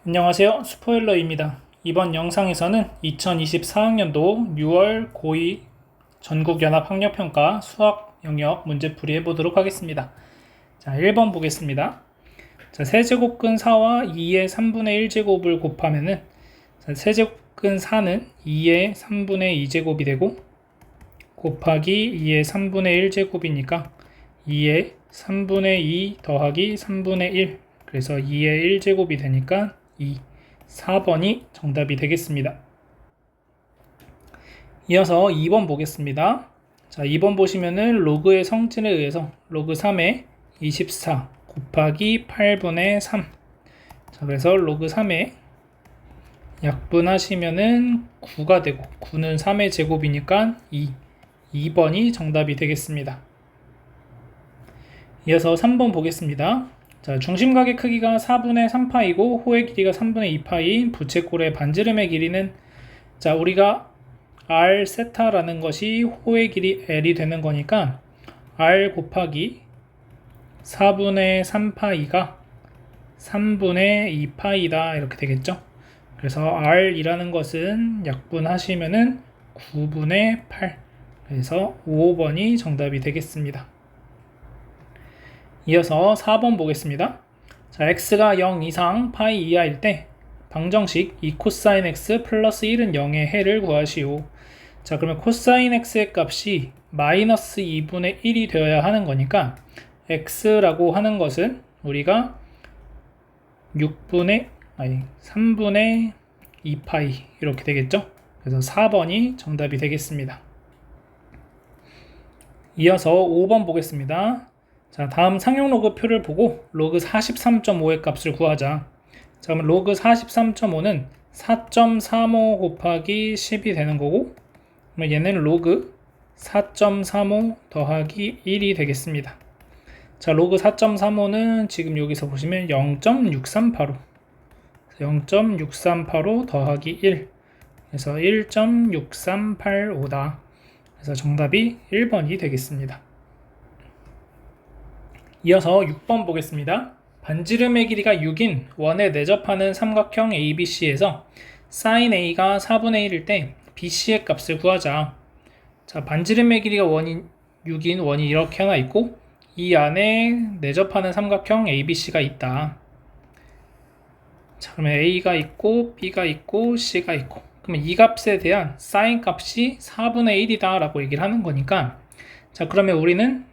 안녕하세요. 스포일러입니다. 이번 영상에서는 2024학년도 6월 고2 전국연합학력평가 수학 영역 문제풀이 해보도록 하겠습니다. 자, 1번 보겠습니다. 자, 세제곱근 4와 2의 3분의 1제곱을 곱하면은 세제곱근 4는 2의 3분의 2제곱이 되고 곱하기 2의 3분의 1제곱이니까 2의 3분의 2 더하기 3분의 1, 그래서 2의 1제곱이 되니까 4번이 정답이 되겠습니다. 이어서 2번 보겠습니다. 자, 2번 보시면은 로그의 성질에 의해서 로그 3의 24 곱하기 8분의 3. 자, 그래서 로그 3에 약분하시면은 9가 되고 9는 3의 제곱이니까 2번이 정답이 되겠습니다. 이어서 3번 보겠습니다. 자, 중심각의 크기가 4분의 3파이고 호의 길이가 3분의 2파인 부채꼴의 반지름의 길이는, 자, 우리가 r 세타라는 것이 호의 길이 l이 되는 거니까 r 곱하기 4분의 3파이가 3분의 2파이다 이렇게 되겠죠. 그래서 r이라는 것은 약분하시면은 9분의 8, 그래서 5번이 정답이 되겠습니다. 이어서 4번 보겠습니다. 자, x가 0 이상 파이 이하일 때 방정식 2 코사인 x 플러스 1은 0의 해를 구하시오. 자, 그러면 코사인 x의 값이 마이너스 2분의 1이 되어야 하는 거니까 x라고 하는 것은 우리가 3분의 2파이 이렇게 되겠죠. 그래서 4번이 정답이 되겠습니다. 이어서 5번 보겠습니다. 자, 다음 상용 로그 표를 보고 로그 43.5의 값을 구하자. 자, 그러면 로그 43.5는 4.35 곱하기 10이 되는 거고, 그러면 얘는 로그 4.35 더하기 1이 되겠습니다. 자, 로그 4.35는 지금 여기서 보시면 0.638호 0.638호 더하기 1, 그래서 1.6385다. 그래서 정답이 1번이 되겠습니다. 이어서 6번 보겠습니다. 반지름의 길이가 6인 원에 내접하는 삼각형 ABC에서 sin A가 4분의 1일 때 BC의 값을 구하자. 자, 반지름의 길이가 6인 원이 이렇게 하나 있고 이 안에 내접하는 삼각형 ABC가 있다. 자, 그러면 A가 있고 B가 있고 C가 있고, 그러면 이 값에 대한 sin 값이 4분의 1이다 라고 얘기를 하는 거니까, 자, 그러면 우리는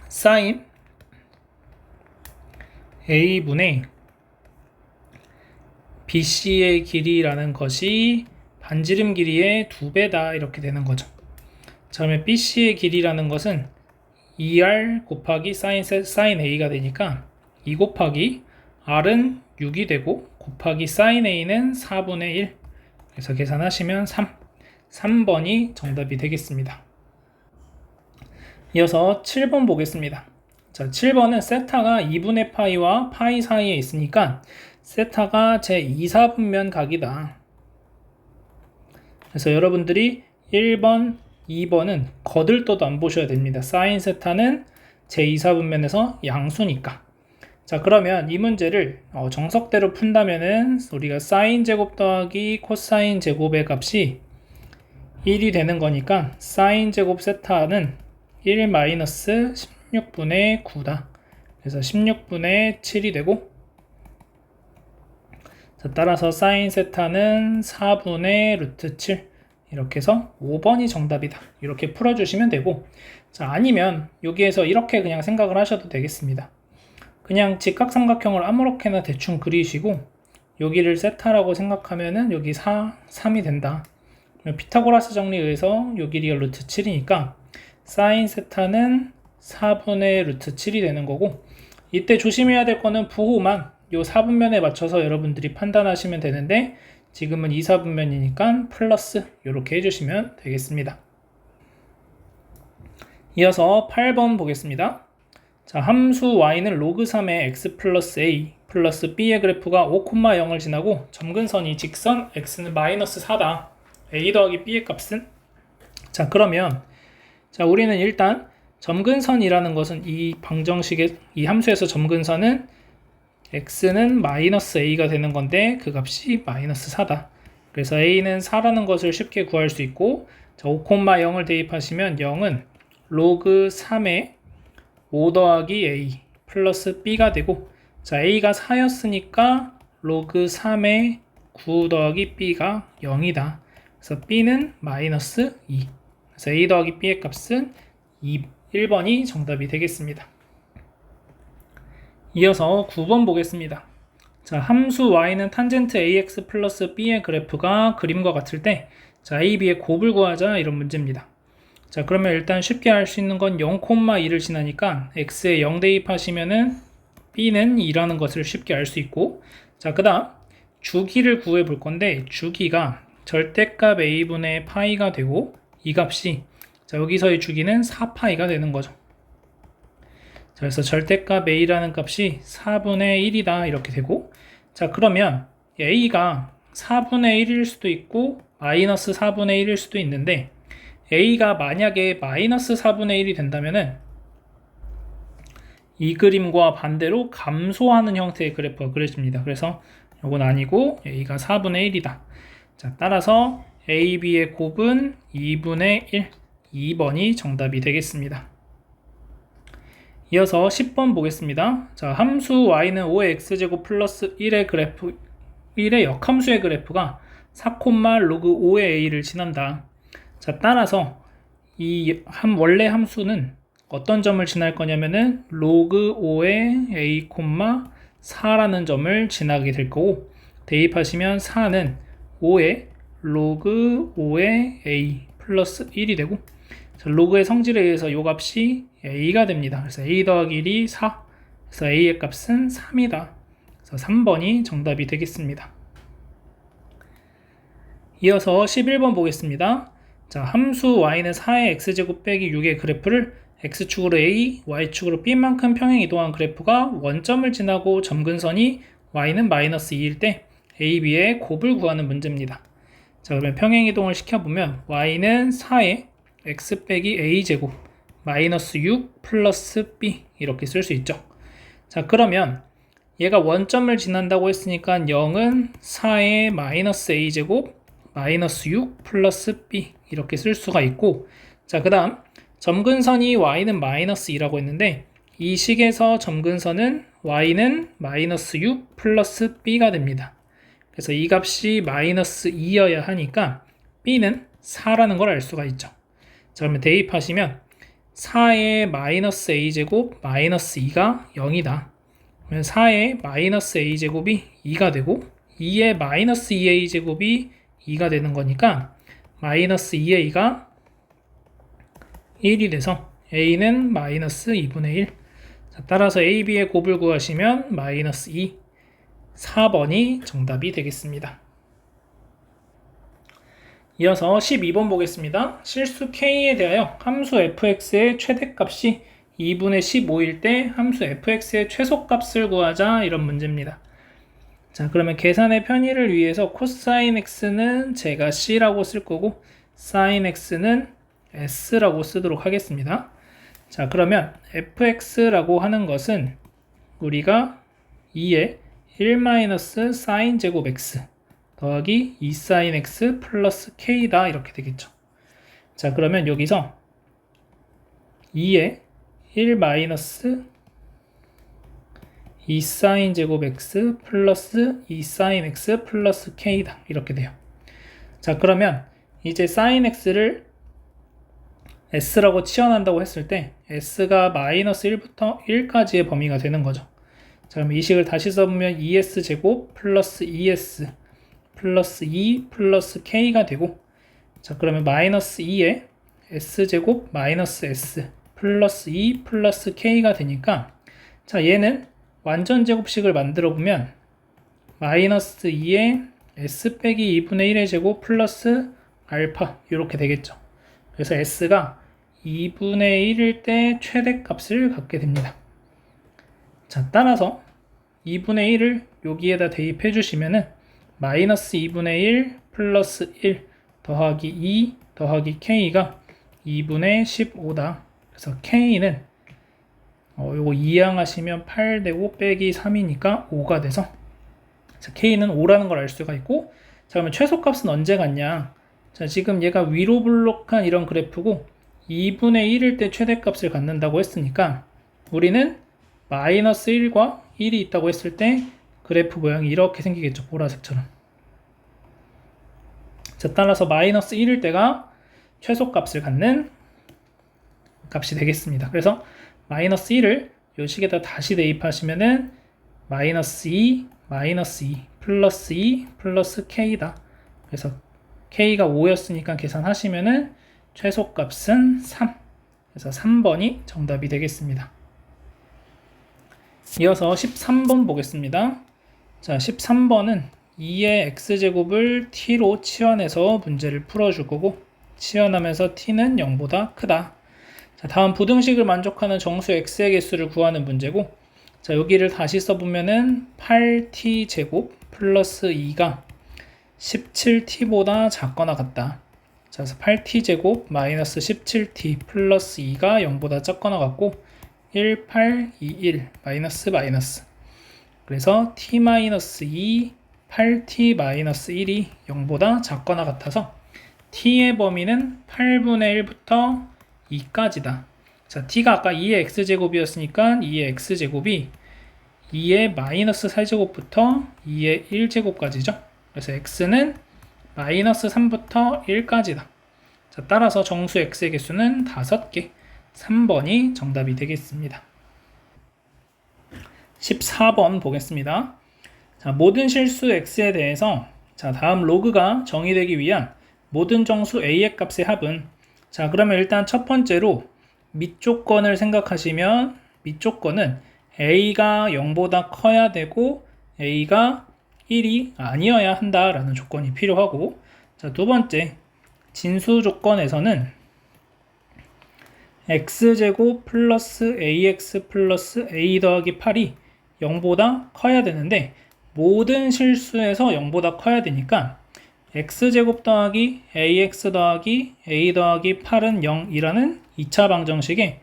sin A분의 BC의 길이라는 것이 반지름 길이의 2배다 이렇게 되는 거죠. 자, 그러면 BC의 길이라는 것은 2R 곱하기 sin A가 되니까 2 곱하기 R은 6이 되고 곱하기 sin A는 4분의 1, 그래서 계산하시면 3번이 정답이 되겠습니다. 이어서 7번 보겠습니다. 자, 7번은 세타가 2분의 파이와 파이 사이에 있으니까 세타가 제2사분면 각이다. 그래서 여러분들이 1번, 2번은 거들떠도 안 보셔야 됩니다. 사인 세타는 제2사분면에서 양수니까. 자, 그러면 이 문제를 정석대로 푼다면은 우리가 사인 제곱 더하기 코사인 제곱의 값이 1이 되는 거니까 사인 제곱 세타는 1 마이너스 16분의 9다. 그래서 16분의 7이 되고, 자, 따라서 사인 세타는 4분의 루트 7, 이렇게 해서 5번이 정답이다. 이렇게 풀어주시면 되고, 자, 아니면 여기에서 이렇게 그냥 생각을 하셔도 되겠습니다. 그냥 직각삼각형을 아무렇게나 대충 그리시고 여기를 세타라고 생각하면은 여기 3이 된다. 피타고라스 정리에 의해서 요 길이가 루트 7이니까 사인 세타는 4분의 루트 7이 되는 거고, 이때 조심해야 될 거는 부호만 요 4분면에 맞춰서 여러분들이 판단하시면 되는데 지금은 2사분면이니까 플러스 이렇게 해주시면 되겠습니다. 이어서 8번 보겠습니다. 자, 함수 y는 로그 3의 x 플러스 a 플러스 b의 그래프가 5,0을 지나고 점근선이 직선 x는 마이너스 4다. a 더하기 b의 값은, 자, 그러면 자, 우리는 일단 점근선이라는 것은 이 방정식의 이 함수에서 점근선은 x는 마이너스 a가 되는 건데 그 값이 마이너스 4다. 그래서 a는 4라는 것을 쉽게 구할 수 있고, 자, 5,0을 대입하시면 0은 로그 3의 5 더하기 a 플러스 b가 되고, 자, a가 4였으니까 로그 3의 9 더하기 b가 0이다. 그래서 b는 마이너스 2. 그래서 a 더하기 b의 값은 1번이 정답이 되겠습니다. 이어서 9번 보겠습니다. 자, 함수 y는 탄젠트 ax 플러스 b의 그래프가 그림과 같을 때, 자, a, b의 곱을 구하자, 이런 문제입니다. 자, 그러면 일단 쉽게 알 수 있는 건 0,2를 지나니까 x에 0 대입하시면은 b는 2라는 것을 쉽게 알 수 있고, 자, 그 다음 주기를 구해 볼 건데, 주기가 절대값 a분의 파이가 되고, 이 값이, 자, 여기서의 주기는 4파이가 되는 거죠. 자, 그래서 절대값 a라는 값이 4분의 1이다, 이렇게 되고, 자, 그러면 a가 4분의 1일 수도 있고 마이너스 4분의 1일 수도 있는데, a가 만약에 마이너스 4분의 1이 된다면은 이 그림과 반대로 감소하는 형태의 그래프가 그려집니다. 그래서 이건 아니고 a가 4분의 1이다. 자, 따라서 a, b의 곱은 2분의 1, 2번이 정답이 되겠습니다. 이어서 10번 보겠습니다. 자, 함수 y는 5의 x제곱 플러스 1의 그래프, 1의 역함수의 그래프가 4, 로그 5의 a를 지난다. 자, 따라서 이 원래 함수는 어떤 점을 지날 거냐면은 로그 5의 a, 4라는 점을 지나게 될 거고, 대입하시면 4는 5의 로그 5의 a 플러스 1이 되고, 자, 로그의 성질에 의해서 이 값이 a가 됩니다. 그래서 a 더하기 1이 4, 그래서 a의 값은 3이다. 그래서 3번이 정답이 되겠습니다. 이어서 11번 보겠습니다. 자, 함수 y는 4의 x제곱 빼기 6의 그래프를 x축으로 a, y축으로 b만큼 평행 이동한 그래프가 원점을 지나고 점근선이 y는 마이너스 2일 때 a, b의 곱을 구하는 문제입니다. 자, 그러면 평행 이동을 시켜보면 y는 4의 x 빼기 a제곱 마이너스 6 플러스 b 이렇게 쓸 수 있죠. 자, 그러면 얘가 원점을 지난다고 했으니까 0은 4의 마이너스 a제곱 마이너스 6 플러스 b 이렇게 쓸 수가 있고, 자, 그 다음 점근선이 y는 마이너스 2라고 했는데, 이 식에서 점근선은 y는 마이너스 6 플러스 b가 됩니다. 그래서 이 값이 마이너스 2여야 하니까 b는 4라는 걸 알 수가 있죠. 자, 그러면 대입하시면 4의 마이너스 a제곱 마이너스 2가 0이다. 그러면 4의 마이너스 a제곱이 2가 되고 2의 마이너스 2a제곱이 2가 되는 거니까 마이너스 2a가 1이 돼서 a는 마이너스 2분의 1. 자, 따라서 a, b의 곱을 구하시면 마이너스 2, 4번이 정답이 되겠습니다. 이어서 12번 보겠습니다. 실수 k에 대하여 함수 fx의 최대값이 2분의 15일 때 함수 fx의 최소값을 구하자, 이런 문제입니다. 자, 그러면 계산의 편의를 위해서 코사인 x는 제가 c라고 쓸 거고 사인 x는 s라고 쓰도록 하겠습니다. 자, 그러면 fx라고 하는 것은 우리가 2의 1-사인 제곱 x 더하기 2사인 x 플러스 k다, 이렇게 되겠죠. 자, 그러면 여기서 2의 1-2사인 제곱 x 플러스 2사인 x 플러스 k다, 이렇게 돼요. 자, 그러면 이제 사인 x를 s라고 치환한다고 했을 때 s가 마이너스 1부터 1까지의 범위가 되는 거죠. 자, 그럼 이 식을 다시 써보면 2s 제곱 플러스 2s 플러스 2 플러스 k가 되고, 자, 그러면 마이너스 2에 s제곱 마이너스 s 플러스 2 플러스 k가 되니까, 자, 얘는 완전 제곱식을 만들어 보면 마이너스 2에 s 빼기 2분의 1의 제곱 플러스 알파, 이렇게 되겠죠. 그래서 s가 2분의 1일 때 최대값을 갖게 됩니다. 자, 따라서 2분의 1을 여기에다 대입해 주시면은 마이너스 2분의 1 플러스 1 더하기 2 더하기 k가 2분의 15다. 그래서 k는 요거 이항하시면 8 되고 빼기 3이니까 5가 돼서 자, K는 5라는 걸 알 수가 있고 자, 그러면 최소값은 언제 같냐? 자, 지금 얘가 위로 블록한 이런 그래프고 2분의 1일 때 최대값을 갖는다고 했으니까 우리는 마이너스 1과 1이 있다고 했을 때 그래프 모양이 이렇게 생기겠죠. 보라색처럼. 자, 따라서 마이너스 1일 때가 최소값을 갖는 값이 되겠습니다. 그래서 마이너스 1을 이 식에다 다시 대입하시면은 마이너스 2, 마이너스 2, 플러스 2, 플러스 K다. 그래서 K가 5였으니까 계산하시면은 최소값은 3. 그래서 3번이 정답이 되겠습니다. 이어서 13번 보겠습니다. 자, 13번은 2의 x제곱을 t로 치환해서 문제를 풀어줄 거고 치환하면서 t는 0보다 크다. 자, 다음 부등식을 만족하는 정수 x의 개수를 구하는 문제고 자, 여기를 다시 써보면은 8t제곱 플러스 2가 17t보다 작거나 같다. 자, 그래서 8t제곱 마이너스 17t 플러스 2가 0보다 작거나 같고 1, 8, 2, 1 마이너스 마이너스 그래서 t-2 8t-1이 0보다 작거나 같아서 t의 범위는 8분의 1부터 2까지다. 자, t가 아까 2의 x제곱이었으니까 2의 x제곱이 2의 마이너스 4제곱부터 2의 1제곱까지죠. 그래서 x는 마이너스 3부터 1까지다. 자, 따라서 정수 x의 개수는 5개. 3번이 정답이 되겠습니다. 14번 보겠습니다. 자, 모든 실수 x에 대해서 자, 다음 로그가 정의되기 위한 모든 정수 a의 값의 합은 자, 그러면 일단 첫 번째로 밑조건을 생각하시면 밑조건은 a가 0보다 커야 되고 a가 1이 아니어야 한다라는 조건이 필요하고 자, 두 번째 진수 조건에서는 x제곱 플러스 ax 플러스 a 더하기 8이 0보다 커야 되는데 모든 실수에서 0보다 커야 되니까 x제곱 더하기 ax 더하기 a 더하기 8은 0이라는 2차 방정식에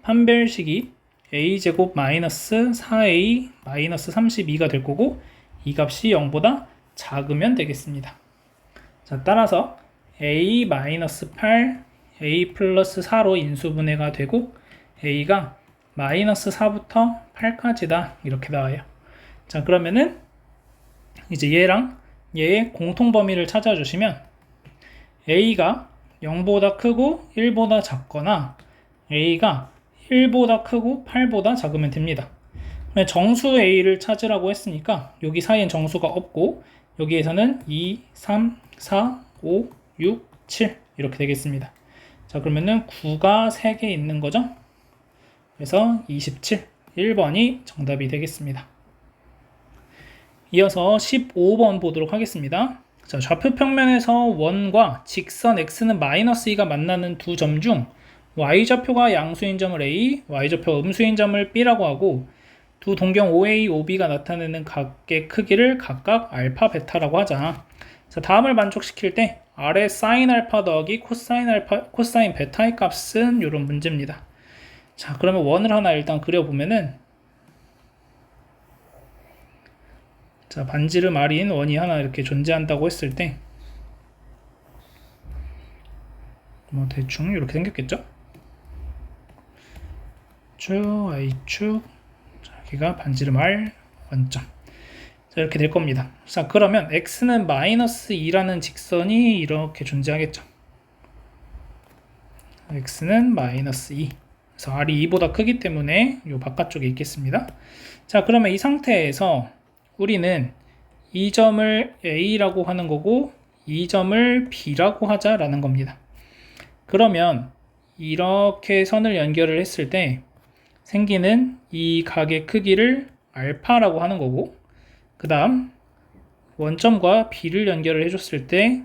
판별식이 a제곱 마이너스 4a 마이너스 32가 될 거고 이 값이 0보다 작으면 되겠습니다. 자, 따라서 a 마이너스 8 a 플러스 4로 인수분해가 되고 a가 마이너스 4부터 8까지다 이렇게 나와요. 자, 그러면은 이제 얘랑 얘의 공통범위를 찾아주시면 a가 0보다 크고 1보다 작거나 a가 1보다 크고 8보다 작으면 됩니다. 정수 a를 찾으라고 했으니까 여기 사이엔 정수가 없고 여기에서는 2, 3, 4, 5, 6, 7 이렇게 되겠습니다. 자, 그러면은 9가 3개 있는 거죠. 그래서 27, 1번이 정답이 되겠습니다. 이어서 15번 보도록 하겠습니다. 자, 좌표 평면에서 원과 직선 x는 마이너스 2가 만나는 두 점 중 y좌표가 양수인 점을 a, y좌표가 음수인 점을 b라고 하고 두 동경 OA, OB가 나타내는 각의 크기를 각각 알파, 베타라고 하자. 자, 다음을 만족시킬 때 아래 사인 알파 더하기 코사인 알파, 코사인 베타의 값은 이런 문제입니다. 자, 그러면 원을 하나 일단 그려보면은 자, 반지름 R인 원이 하나 이렇게 존재한다고 했을 때 뭐 대충 이렇게 생겼겠죠? 쭉, Y축, 자, 여기가 반지름 R 원점. 자, 이렇게 될 겁니다. 자, 그러면 x는 마이너스 2라는 직선이 이렇게 존재하겠죠. x는 마이너스 2. 그래서 r이 2보다 크기 때문에 이 바깥쪽에 있겠습니다. 자, 그러면 이 상태에서 우리는 이 점을 a라고 하는 거고 이 점을 b라고 하자라는 겁니다. 그러면 이렇게 선을 연결을 했을 때 생기는 이 각의 크기를 알파라고 하는 거고 그 다음 원점과 b를 연결을 해줬을 때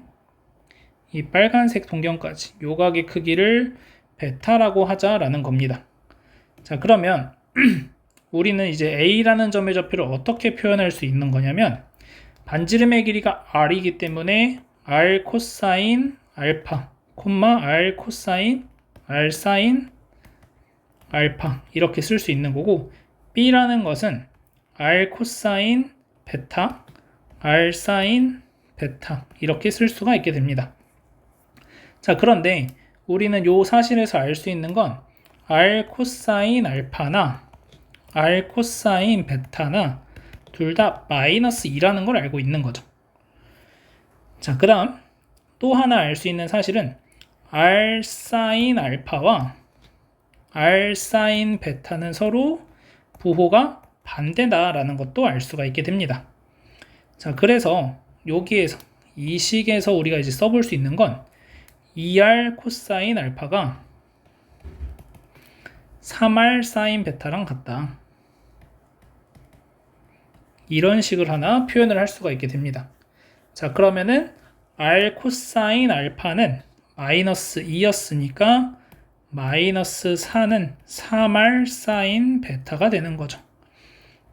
이 빨간색 동경까지 요 각의 크기를 베타라고 하자라는 겁니다. 자, 그러면 우리는 이제 a라는 점의 좌표를 어떻게 표현할 수 있는 거냐면 반지름의 길이가 r이기 때문에 r 코사인 알파 콤마 r 코사인 r 사인 알파 이렇게 쓸 수 있는 거고, B라는 것은 R 코사인 베타, R 사인 베타 이렇게 쓸 수가 있게 됩니다. 자, 그런데 우리는 요 사실에서 알 수 있는 건 R 코사인 알파나 R 코사인 베타나 둘 다 마이너스 2라는 걸 알고 있는 거죠. 자, 그 다음 또 하나 알 수 있는 사실은 R 사인 알파와 R 사인 베타는 서로 부호가 반대다라는 것도 알 수가 있게 됩니다. 자, 그래서 여기에서 이 식에서 우리가 이제 써볼 수 있는 건 2R 코사인 알파가 3R 사인 베타랑 같다. 이런 식을 하나 표현을 할 수가 있게 됩니다. 자, 그러면은 R 코사인 알파는 마이너스 2였으니까 마이너스 4는 3R 사인 베타가 되는 거죠.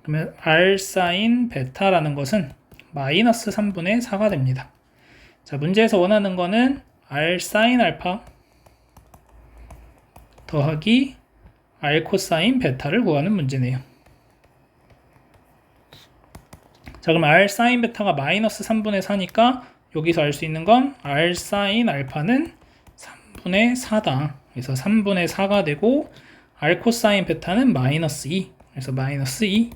그러면 R 사인 베타라는 것은 마이너스 3분의 4가 됩니다. 자, 문제에서 원하는 거는 R 사인 알파 더하기 R 코사인 베타를 구하는 문제네요. 자, 그럼 R 사인 베타가 마이너스 3분의 4니까 여기서 알 수 있는 건 R 사인 알파는 3분의 4다. 그래서 3분의 4가 되고 R 코사인 베타는 마이너스 2. 그래서 마이너스 2.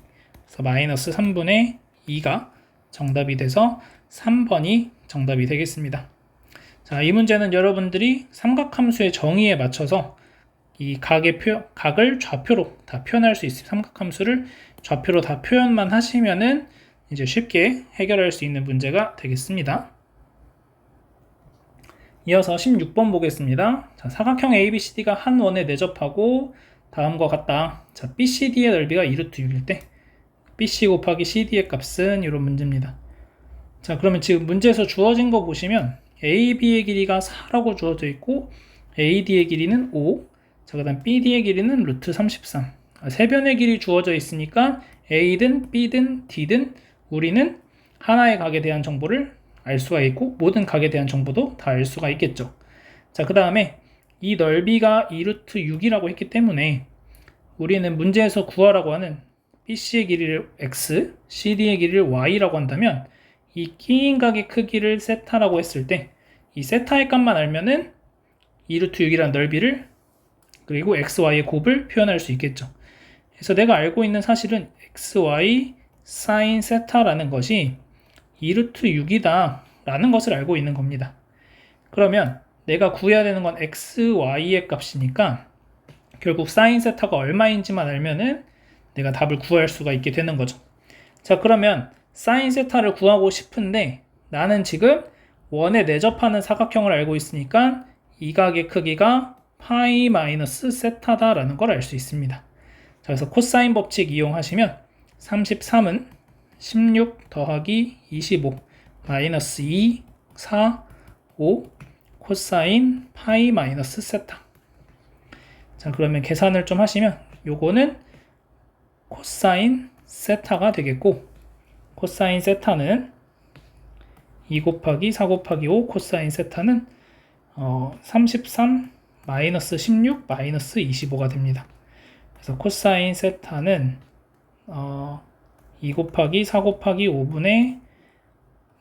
그래서 마이너스 3분의 2가 정답이 돼서 3번이 정답이 되겠습니다. 자, 이 문제는 여러분들이 삼각함수의 정의에 맞춰서 이 각을 좌표로 다 표현할 수 있습니다. 삼각함수를 좌표로 다 표현만 하시면은 이제 쉽게 해결할 수 있는 문제가 되겠습니다. 이어서 16번 보겠습니다. 자, 사각형 ABCD가 한 원에 내접하고 다음과 같다. 자, BCD의 넓이가 2루트 6일 때 BC 곱하기 CD의 값은 이런 문제입니다. 자, 그러면 지금 문제에서 주어진 거 보시면 AB의 길이가 4라고 주어져 있고 AD의 길이는 5, 자, 그 다음 BD의 길이는 루트 33. 세 변의 길이 주어져 있으니까 A든 B든 D든 우리는 하나의 각에 대한 정보를 알 수가 있고 모든 각에 대한 정보도 다 알 수가 있겠죠. 자, 그 다음에 이 넓이가 2루트 6이라고 했기 때문에 우리는 문제에서 구하라고 하는 BC의 길이를 X, CD의 길이를 Y라고 한다면 이 끼인 각의 크기를 세타라고 했을 때 이 세타의 값만 알면은 2루트 6이라는 넓이를 그리고 XY의 곱을 표현할 수 있겠죠. 그래서 내가 알고 있는 사실은 XY 사인 세타라는 것이 2루트 6이다 라는 것을 알고 있는 겁니다. 그러면 내가 구해야 되는 건 XY의 값이니까 결국 사인 세타가 얼마인지만 알면은 내가 답을 구할 수가 있게 되는 거죠. 자, 그러면 사인 세타를 구하고 싶은데 나는 지금 원에 내접하는 사각형을 알고 있으니까 이 각의 크기가 파이 마이너스 세타다 라는 걸 알 수 있습니다. 자, 그래서 코사인 법칙 이용하시면 33은 16 더하기 25 마이너스 2, 4, 5 코사인 파이 마이너스 세타. 자, 그러면 계산을 좀 하시면 요거는 코사인 세타가 되겠고 코사인 세타는 2 곱하기 4 곱하기 5 코사인 세타는 33 마이너스 16 마이너스 25가 됩니다. 그래서 코사인 세타는 2 곱하기 4 곱하기 5분의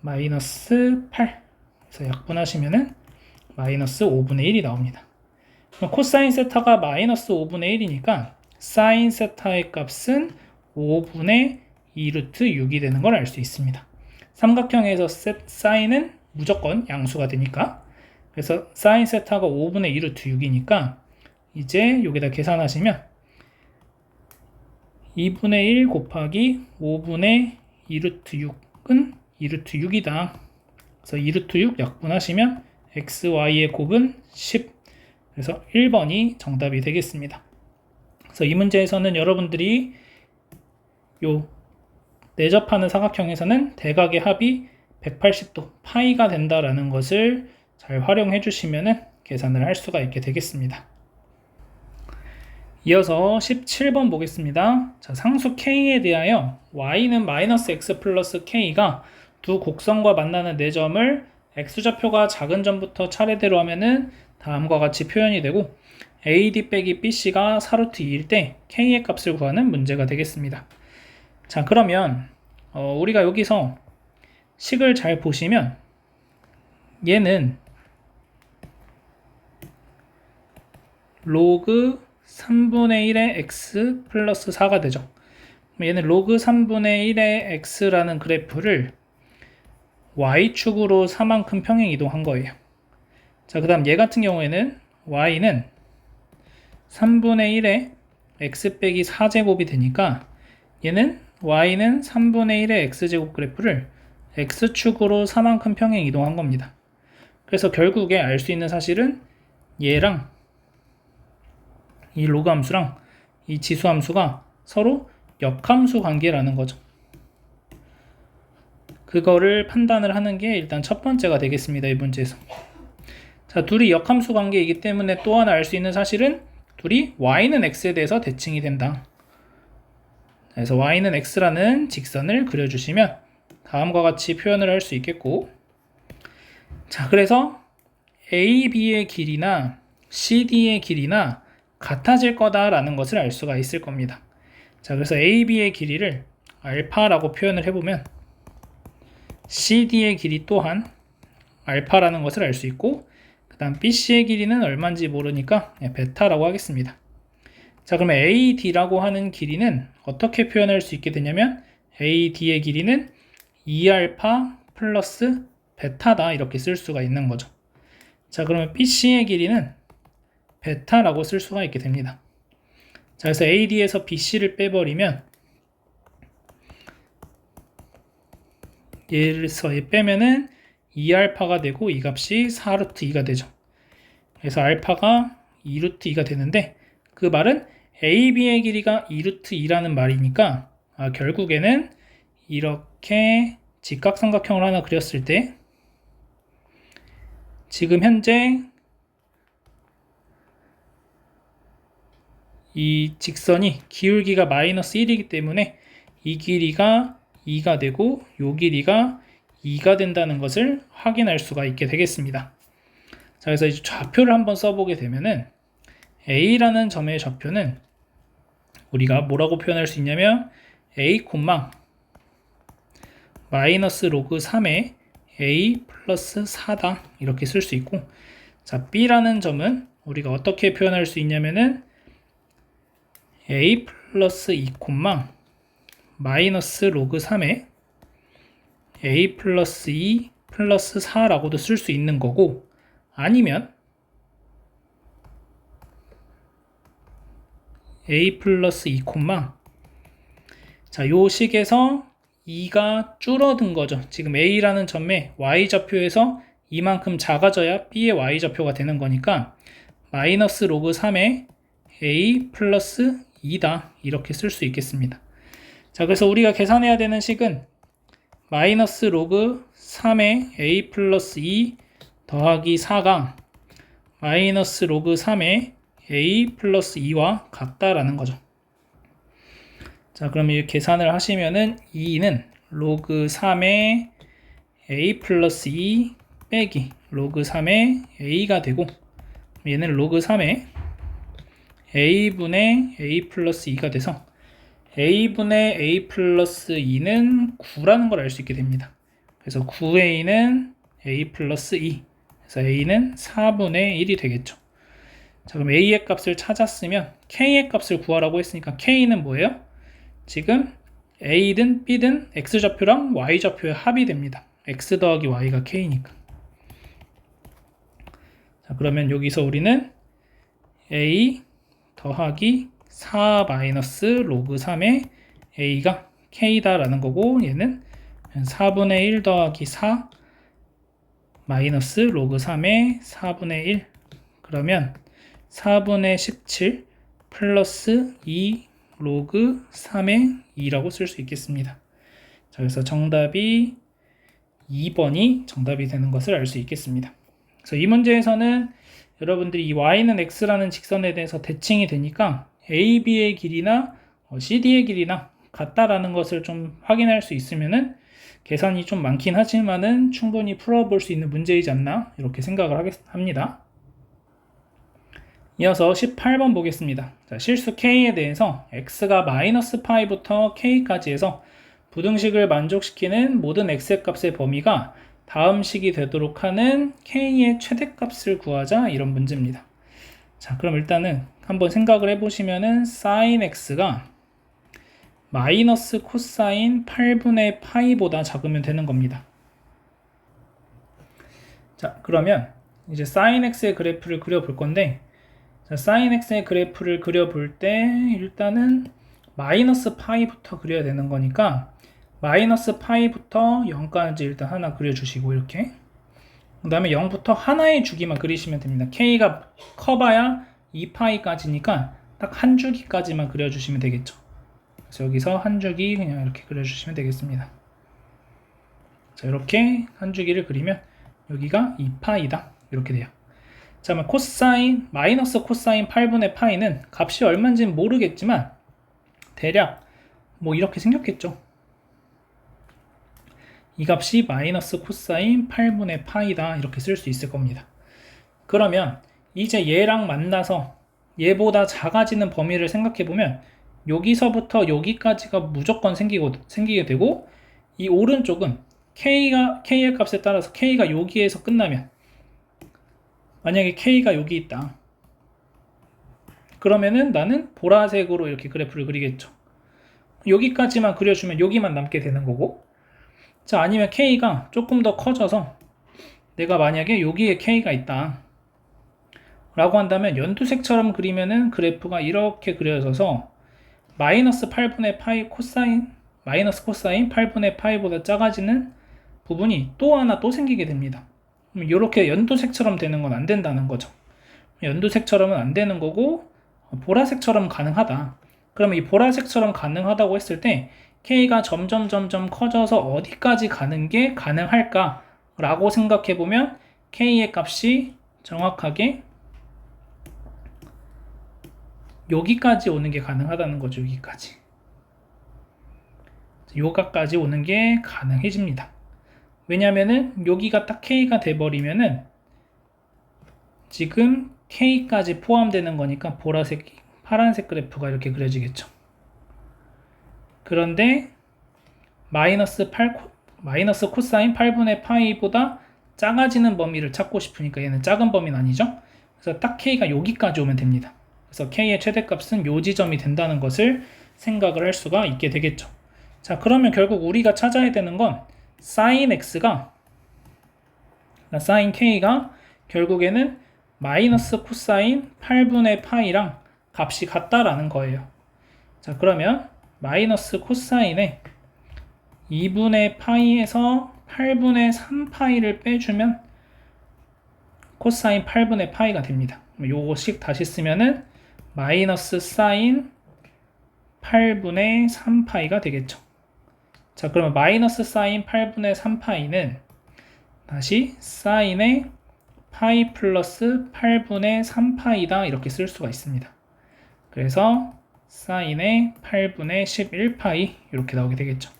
마이너스 8. 그래서 약분하시면은 마이너스 5분의 1이 나옵니다. 코사인 세타가 마이너스 5분의 1이니까 사인 세타의 값은 5분의 2루트 6이 되는 걸 알 수 있습니다. 삼각형에서 사인은 무조건 양수가 되니까 그래서 사인 세타가 5분의 2루트 6이니까 이제 여기다 계산하시면 2분의 1 곱하기 5분의 2루트 6은 2루트 6이다. 그래서 2루트 6 약분하시면 xy의 곱은 10. 그래서 1번이 정답이 되겠습니다. 그래서 이 문제에서는 여러분들이 요 내접하는 사각형에서는 대각의 합이 180도 파이가 된다라는 것을 잘 활용해 주시면 계산을 할 수가 있게 되겠습니다. 이어서 17번 보겠습니다. 자, 상수 K에 대하여 y는 마이너스 x 플러스 K가 두 곡선과 만나는 네 점을 x좌표가 작은 점부터 차례대로 하면은 다음과 같이 표현이 되고 AD 빼기 BC가 4루트 2일 때 K의 값을 구하는 문제가 되겠습니다. 자, 그러면 우리가 여기서 식을 잘 보시면 얘는 로그 3분의 1의 x 플러스 4가 되죠. 얘는 로그 3분의 1의 x라는 그래프를 y축으로 4만큼 평행 이동한 거예요. 자, 그 다음 얘 같은 경우에는 y는 3분의 1의 x 빼기 4제곱이 되니까 얘는 y는 3분의 1의 x제곱 그래프를 x축으로 4만큼 평행 이동한 겁니다. 그래서 결국에 알 수 있는 사실은 얘랑 이 로그 함수랑 이 지수 함수가 서로 역함수 관계라는 거죠. 그거를 판단을 하는 게 일단 첫 번째가 되겠습니다. 이 문제에서. 자, 둘이 역함수 관계이기 때문에 또 하나 알 수 있는 사실은 둘이 y는 x에 대해서 대칭이 된다. 그래서 y는 x라는 직선을 그려주시면 다음과 같이 표현을 할 수 있겠고, 자, 그래서 AB의 길이나 CD의 길이나 같아질 거다라는 것을 알 수가 있을 겁니다. 자, 그래서 AB의 길이를 알파라고 표현을 해보면 CD의 길이 또한 알파라는 것을 알 수 있고, 그 다음 BC의 길이는 얼마인지 모르니까 베타라고 하겠습니다. 자, 그러면 AD라고 하는 길이는 어떻게 표현할 수 있게 되냐면 AD의 길이는 2알파 플러스 베타다 이렇게 쓸 수가 있는 거죠. 자, 그러면 BC의 길이는 베타라고 쓸 수가 있게 됩니다. 자, 그래서 AD에서 BC를 빼버리면 얘에서 빼면은 2알파가 되고 이 값이 4루트 2가 되죠. 그래서 알파가 2루트 2가 되는데 그 말은 AB의 길이가 2루트 2라는 말이니까 결국에는 이렇게 직각삼각형을 하나 그렸을 때 지금 현재 이 직선이 기울기가 마이너스 1이기 때문에 이 길이가 2가 되고 이 길이가 2가 된다는 것을 확인할 수가 있게 되겠습니다. 자, 그래서 이제 좌표를 한번 써보게 되면은 A라는 점의 좌표는 우리가 뭐라고 표현할 수 있냐면 A, 마이너스 로그 3의 A 플러스 4다 이렇게 쓸 수 있고, 자, B라는 점은 우리가 어떻게 표현할 수 있냐면은 A 플러스 2, 마이너스 로그 3의 A 플러스 2 플러스 4라고도 쓸 수 있는 거고, 아니면 A 플러스 2, 자, 요 식에서 2가 줄어든 거죠. 지금 A라는 점의 Y좌표에서 이만큼 작아져야 B의 Y좌표가 되는 거니까 마이너스 로그 3의 A 플러스 2다 이렇게 쓸 수 있겠습니다. 자, 그래서 우리가 계산해야 되는 식은 마이너스 로그 3의 A 플러스 2 더하기 4가 마이너스 로그 3의 A 플러스 2와 같다라는 거죠. 자, 그럼 이 계산을 하시면은 2는 로그 3의 A 플러스 2 빼기 로그 3의 A가 되고, 얘는 로그 3의 A분의 A 플러스 2가 돼서 A분의 A 플러스 2는 9라는 걸 알 수 있게 됩니다. 그래서 9A는 A 플러스 2, 그래서 A는 4분의 1이 되겠죠. 자, 그럼 A의 값을 찾았으면 K의 값을 구하라고 했으니까 K는 뭐예요? 지금 A든 B든 X좌표랑 Y좌표의 합이 됩니다. X 더하기 Y가 K니까. 자, 그러면 여기서 우리는 A 더하기 4 마이너스 로그 3의 A가 K다라는 거고, 얘는 4분의 1 더하기 4 마이너스 로그 3의 4분의 1, 그러면 4분의 17 플러스 2 로그 3의 2라고 쓸 수 있겠습니다. 자, 그래서 정답이 2번이 정답이 되는 것을 알 수 있겠습니다. 그래서 이 문제에서는 여러분들이 이 y는 x라는 직선에 대해서 대칭이 되니까 AB의 길이나 CD의 길이나 같다라는 것을 좀 확인할 수 있으면은 계산이 좀 많긴 하지만은 충분히 풀어볼 수 있는 문제이지 않나 이렇게 생각을 합니다. 이어서 18번 보겠습니다. 자, 실수 k에 대해서 x가 마이너스 파이부터 k까지 해서 부등식을 만족시키는 모든 x의 값의 범위가 다음 식이 되도록 하는 k의 최대값을 구하자, 이런 문제입니다. 자, 그럼 일단은 한번 생각을 해보시면은 sin x가 마이너스 코사인 8분의 파이보다 작으면 되는 겁니다. 자, 그러면 이제 sin x의 그래프를 그려볼 건데, 자, sin x의 그래프를 그려볼 때 일단은 마이너스 파이부터 그려야 되는 거니까 마이너스 파이부터 0까지 일단 하나 그려주시고, 이렇게 그 다음에 0부터 하나의 주기만 그리시면 됩니다. k가 커봐야 2파이까지니까 딱 한 주기까지만 그려주시면 되겠죠. 그래서 여기서 한 주기 그냥 이렇게 그려주시면 되겠습니다. 자, 이렇게 한 주기를 그리면 여기가 2파이다, 이렇게 돼요. 자, 그러면 코사인, 마이너스 코사인 8분의 파이는 값이 얼마인지는 모르겠지만 대략 뭐 이렇게 생겼겠죠. 이 값이 마이너스 코사인 8분의 파이다, 이렇게 쓸 수 있을 겁니다. 그러면 이제 얘랑 만나서 얘보다 작아지는 범위를 생각해보면 여기서부터 여기까지가 무조건 생기게 되고, 이 오른쪽은 k의 값에 따라서 k가 여기에서 끝나면, 만약에 k가 여기 있다 그러면은 나는 보라색으로 이렇게 그래프를 그리겠죠. 여기까지만 그려주면 여기만 남게 되는 거고, 자, 아니면 k가 조금 더 커져서 내가 만약에 여기에 k가 있다 라고 한다면 연두색처럼 그리면은 그래프가 이렇게 그려져서 마이너스 8분의 파이 코사인, 마이너스 코사인 8분의 파이보다 작아지는 부분이 또 하나 또 생기게 됩니다. 이렇게 연두색처럼 되는 건 안 된다는 거죠. 연두색처럼은 안 되는 거고 보라색처럼 가능하다. 그러면 이 보라색처럼 가능하다고 했을 때 k가 점점 커져서 어디까지 가는 게 가능할까 라고 생각해 보면 k의 값이 정확하게 여기까지 오는 게 가능하다는 거죠. 여기까지, 요가까지 오는 게 가능해집니다. 왜냐면은 여기가 딱 k가 돼버리면은 지금 k까지 포함되는 거니까 보라색, 파란색 그래프가 이렇게 그려지겠죠. 그런데 마이너스 코사인 8분의 파이보다 작아지는 범위를 찾고 싶으니까 얘는 작은 범위는 아니죠. 그래서 딱 k가 여기까지 오면 됩니다. 그래서 k의 최대값은 요 지점이 된다는 것을 생각을 할 수가 있게 되겠죠. 자, 그러면 결국 우리가 찾아야 되는 건 sin x가, sin k가 결국에는 마이너스 코사인 8분의 파이랑 값이 같다라는 거예요. 자, 그러면 마이너스 코사인에 2분의 파이에서 8분의 3파이를 빼주면 코사인 8분의 파이가 됩니다. 요거씩 다시 쓰면은 마이너스 사인 8분의 3파이가 되겠죠. 자, 그러면 마이너스 사인 8분의 3파이는 다시 사인의 파이 플러스 8분의 3파이다, 이렇게 쓸 수가 있습니다. 그래서 사인의 8분의 11파이 이렇게 나오게 되겠죠.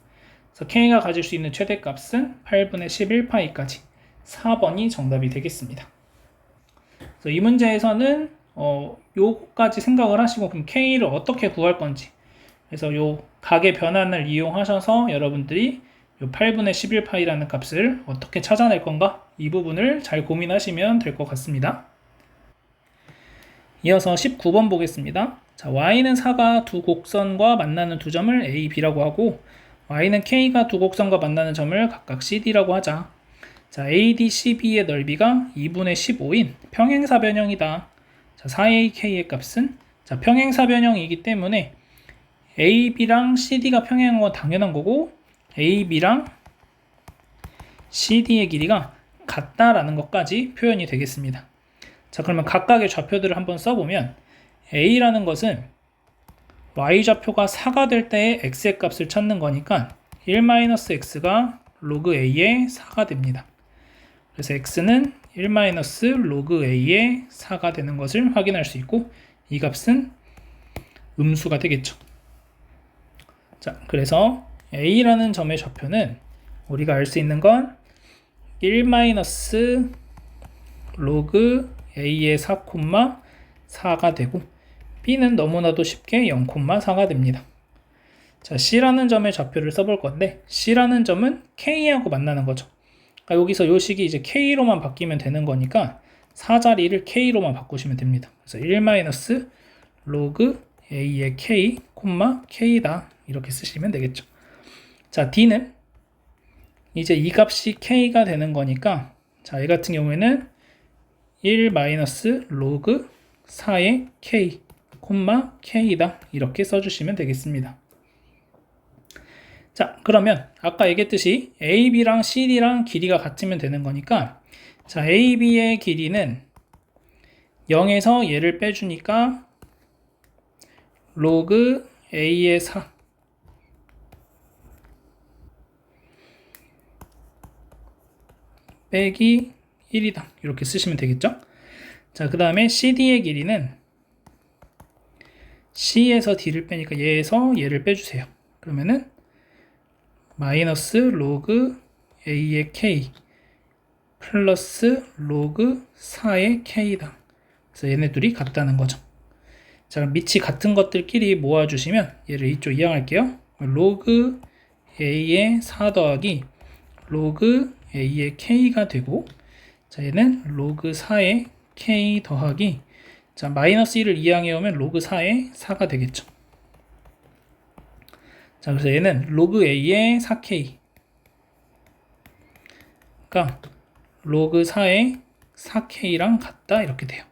그래서 k가 가질 수 있는 최대값은 8분의 11파이까지 4번이 정답이 되겠습니다. 그래서 이 문제에서는 요까지 생각을 하시고 그럼 k를 어떻게 구할 건지, 그래서 요 각의 변환을 이용하셔서 여러분들이 요 8분의 11파이라는 값을 어떻게 찾아낼 건가, 이 부분을 잘 고민하시면 될 것 같습니다. 이어서 19번 보겠습니다. 자, y는 4가 두 곡선과 만나는 두 점을 a, b라고 하고 y는 k가 두 곡선과 만나는 점을 각각 cd라고 하자. 자, AD, CB의 넓이가 2분의 15인 평행사변형이다. 자, 4AK의 값은, 자, 평행사변형이기 때문에 AB랑 CD가 평행한 건 당연한 거고 AB랑 CD의 길이가 같다라는 것까지 표현이 되겠습니다. 자, 그러면 각각의 좌표들을 한번 써보면 A라는 것은 Y좌표가 4가 될 때의 X의 값을 찾는 거니까 1-X가 로그 A의 4가 됩니다. 그래서 X는 1-로그 A의 4가 되는 것을 확인할 수 있고 이 값은 음수가 되겠죠. 자, 그래서 A라는 점의 좌표는 우리가 알 수 있는 건 1-로그 A의 4, 4가 되고 B는 너무나도 쉽게 0,4가 됩니다. 자, C라는 점의 좌표를 써볼 건데 C라는 점은 K하고 만나는 거죠. 그러니까 여기서 요 식이 이제 K로만 바뀌면 되는 거니까 4자리를 K로만 바꾸시면 됩니다. 그래서 1 로그 A의 K, K다 이렇게 쓰시면 되겠죠. 자, D는 이제 이 값이 K가 되는 거니까 자, 이 같은 경우에는 1 로그 4의 K, K다 이렇게 써주시면 되겠습니다. 자, 그러면 아까 얘기했듯이 AB랑 CD랑 길이가 같으면 되는 거니까 자, AB의 길이는 0에서 얘를 빼주니까 로그 A의 4 빼기 1이다 이렇게 쓰시면 되겠죠. 자, 그 다음에 CD의 길이는 C에서 D를 빼니까 얘에서 얘를 빼주세요. 그러면은 마이너스 로그 A의 K 플러스 로그 4의 K다. 그래서 얘네 둘이 같다는 거죠. 자, 그럼 밑이 같은 것들끼리 모아주시면 얘를 이쪽 이항할게요. 로그 A의 4 더하기 로그 A의 K가 되고 자, 얘는 로그 4의 K 더하기 자, 마이너스 1을 이항해 오면 로그 4의 4가 되겠죠. 자, 그래서 얘는 로그 A의 4K 그러니까 로그 4의 4K랑 같다 이렇게 돼요.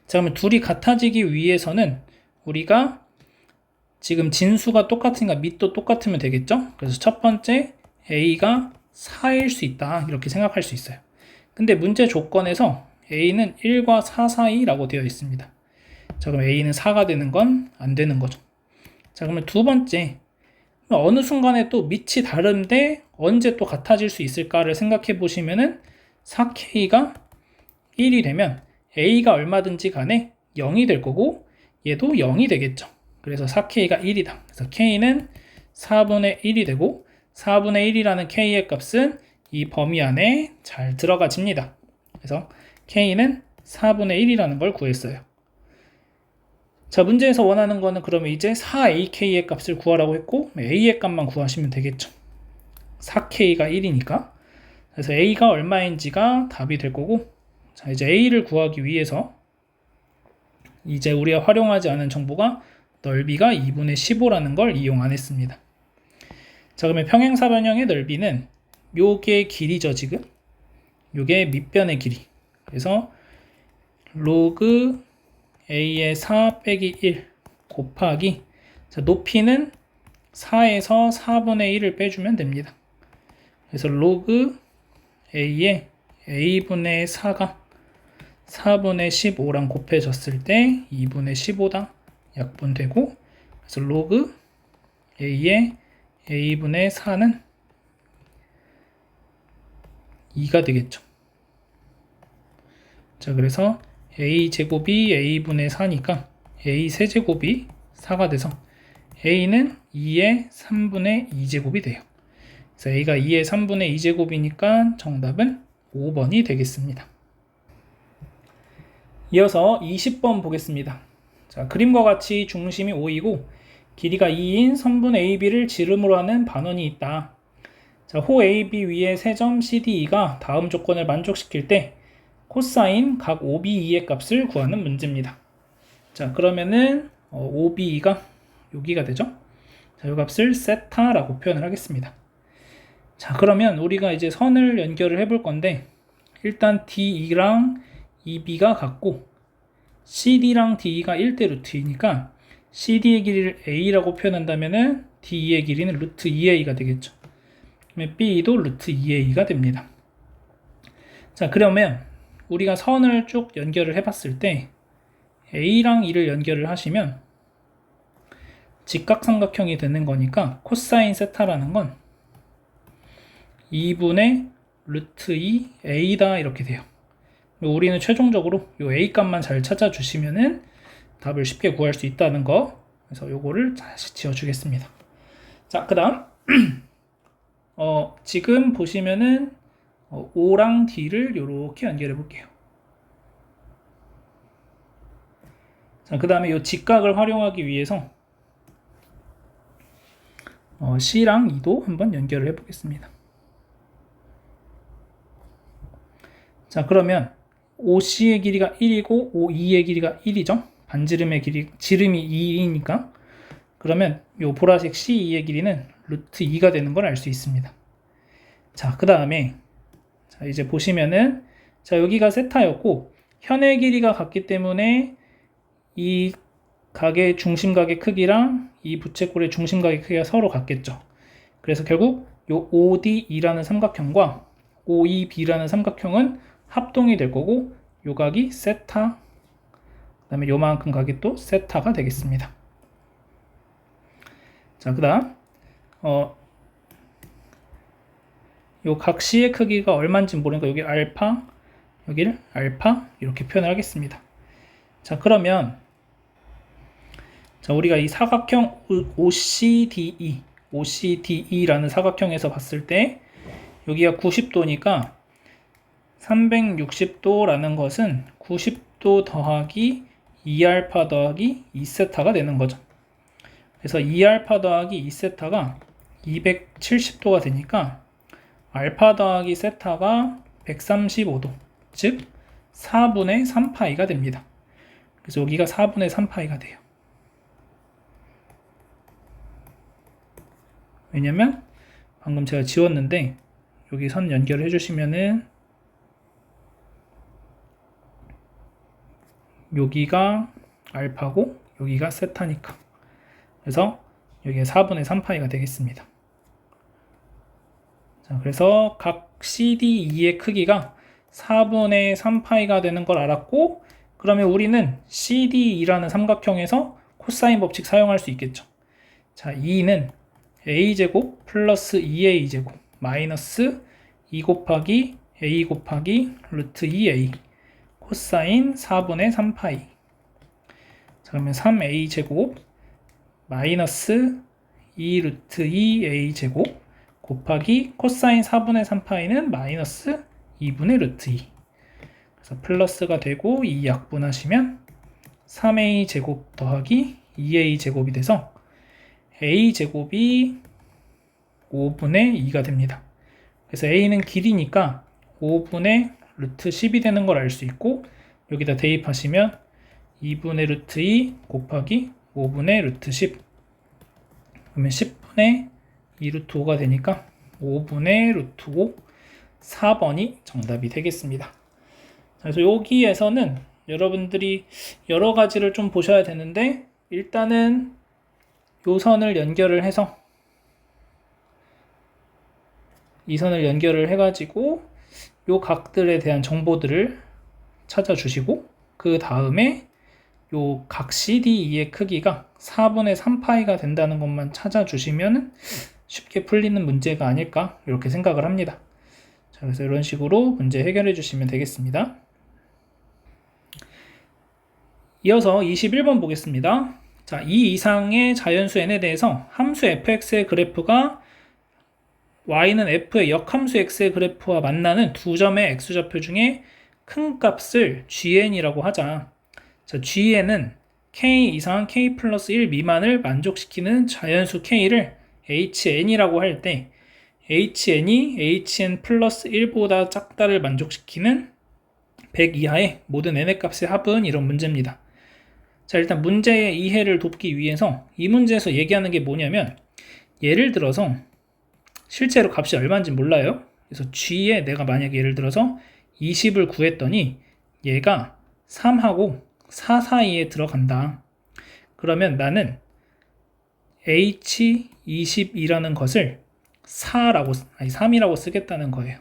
자, 그러면 둘이 같아지기 위해서는 우리가 지금 진수가 똑같으니까 밑도 똑같으면 되겠죠. 그래서 첫 번째 A가 4일 수 있다 이렇게 생각할 수 있어요. 근데 문제 조건에서 A는 1과 4 사이라고 되어 있습니다. 자, 그럼 A는 4가 되는 건 안 되는 거죠. 자, 그러면 두 번째 어느 순간에 또 밑이 다른데 언제 또 같아질 수 있을까를 생각해 보시면은 4K가 1이 되면 A가 얼마든지 간에 0이 될 거고 얘도 0이 되겠죠. 그래서 4K가 1이다. 그래서 K는 4분의 1이 되고 4분의 1이라는 K의 값은 이 범위 안에 잘 들어가집니다. 그래서 K는 4분의 1이라는 걸 구했어요. 자, 문제에서 원하는 거는 그러면 이제 4AK의 값을 구하라고 했고 A의 값만 구하시면 되겠죠. 4K가 1이니까. 그래서 A가 얼마인지가 답이 될 거고 자, 이제 A를 구하기 위해서 이제 우리가 활용하지 않은 정보가 넓이가 2분의 15라는 걸 이용 안 했습니다. 자, 그러면 평행사변형의 넓이는 요게 길이죠, 지금. 요게 밑변의 길이. 그래서 로그 A의 4 빼기 1 곱하기 자, 높이는 4에서 4분의 1을 빼주면 됩니다. 그래서 로그 A의 A분의 4가 4분의 15랑 곱해졌을 때 2분의 15다 약분되고 그래서 로그 A의 A분의 4는 2가 되겠죠. 자, 그래서 A제곱이 A분의 4니까 A 세제곱이 4가 돼서 A는 2의 3분의 2제곱이 돼요. 그래서 A가 2의 3분의 2제곱이니까 정답은 5번이 되겠습니다. 이어서 20번 보겠습니다. 자, 그림과 같이 중심이 5이고 길이가 2인 선분 AB를 지름으로 하는 반원이 있다. 자, 호 AB 위에 세 점 CDE가 다음 조건을 만족시킬 때 코사인 각 OBE의 값을 구하는 문제입니다. 자, 그러면은 OBE가 여기가 되죠. 자, 이 값을 세타라고 표현을 하겠습니다. 자, 그러면 우리가 이제 선을 연결을 해볼 건데 일단 DE랑 EB가 같고 CD랑 DE가 1대 루트 2니까 CD의 길이를 A라고 표현한다면은 DE의 길이는 루트 2A가 되겠죠. 그러면 B도 루트 2A가 됩니다. 자, 그러면 우리가 선을 쭉 연결을 해봤을 때 A랑 E를 연결을 하시면 직각삼각형이 되는 거니까 코사인 세타라는 건 2분의 루트 2A다 이렇게 돼요. 우리는 최종적으로 이 A 값만 잘 찾아주시면은 답을 쉽게 구할 수 있다는 거. 그래서 요거를 다시 지워주겠습니다. 자, 그 다음 지금 보시면은 O랑 D를 이렇게 연결해 볼게요. 자, 그 다음에 이 직각을 활용하기 위해서 C랑 E도 한번 연결을 해 보겠습니다. 자, 그러면 OC의 길이가 1이고 OE의 길이가 1이죠. 반지름의 길이, 지름이 2이니까. 그러면 이 보라색 CE의 길이는 루트 2가 되는 걸 알 수 있습니다. 자, 그 다음에 자, 이제 보시면은 자, 여기가 세타였고 현의 길이가 같기 때문에 이 각의 중심각의 크기랑 이 부채꼴의 중심각의 크기가 서로 같겠죠. 그래서 결국 이 ODE라는 삼각형과 OEB라는 삼각형은 합동이 될 거고 요 각이 세타, 그 다음에 요만큼 각이 또 세타가 되겠습니다. 자, 그 다음 요 각 C의 크기가 얼마인지 모르니까 여기 알파, 여기를 알파 이렇게 표현을 하겠습니다. 자, 그러면 자, 우리가 이 사각형 OCDE라는 사각형에서 봤을 때 여기가 90도니까 360도라는 것은 90도 더하기 2알파 더하기 2세타가 되는 거죠. 그래서 2알파 더하기 2세타가 270도가 되니까 알파 더하기 세타가 135도, 즉 4분의 3파이가 됩니다. 그래서 여기가 4분의 3파이가 돼요. 왜냐면 방금 제가 지웠는데 여기 선 연결을 해주시면은 여기가 알파고 여기가 세타니까, 그래서 여기가 4분의 3파이가 되겠습니다. 자, 그래서 각 CDE의 크기가 4분의 3파이가 되는 걸 알았고, 그러면 우리는 CDE라는 삼각형에서 코사인 법칙 사용할 수 있겠죠. 자, E는 A제곱 플러스 2A제곱 마이너스 2 곱하기 A 곱하기 루트 2A 코사인 4분의 3파이. 자, 그러면 3A제곱 마이너스 2 루트 2A제곱 곱하기 코사인 4분의 3파이는 마이너스 2분의 루트 2. 그래서 플러스가 되고 이 약분하시면 3A제곱 더하기 2A제곱이 돼서 A제곱이 5분의 2가 됩니다. 그래서 A는 길이니까 5분의 루트 10이 되는 걸 알 수 있고, 여기다 대입하시면 2분의 루트 2 곱하기 5분의 루트 10, 그러면 10분의 2 루트 5가 되니까 5분의 루트 5, 4번이 정답이 되겠습니다. 그래서 여기에서는 여러분들이 여러 가지를 좀 보셔야 되는데, 일단은 요 선을 연결을 해서 이 선을 연결을 해가지고 요 각들에 대한 정보들을 찾아주시고, 그 다음에 요 각 CDE의 크기가 4분의 3파이가 된다는 것만 찾아주시면 쉽게 풀리는 문제가 아닐까 이렇게 생각을 합니다. 자, 그래서 이런 식으로 문제 해결해 주시면 되겠습니다. 이어서 21번 보겠습니다. 자, 이 이상의 자연수 n에 대해서 함수 fx의 그래프가 y는 f의 역함수 x의 그래프와 만나는 두 점의 x좌표 중에 큰 값을 gn이라고 하자. 자, gn은 k 이상 k 플러스 1 미만을 만족시키는 자연수 k를 hn이라고 할 때 hn이 hn 플러스 1보다 작다를 만족시키는 100 이하의 모든 n의 값의 합은 이런 문제입니다. 자, 일단 문제의 이해를 돕기 위해서 이 문제에서 얘기하는 게 뭐냐면, 예를 들어서 실제로 값이 얼마인지 몰라요. 그래서 g에 내가 만약에 예를 들어서 20을 구했더니 얘가 3하고 4 사이에 들어간다. 그러면 나는 h20이라는 것을 3이라고 쓰겠다는 거예요.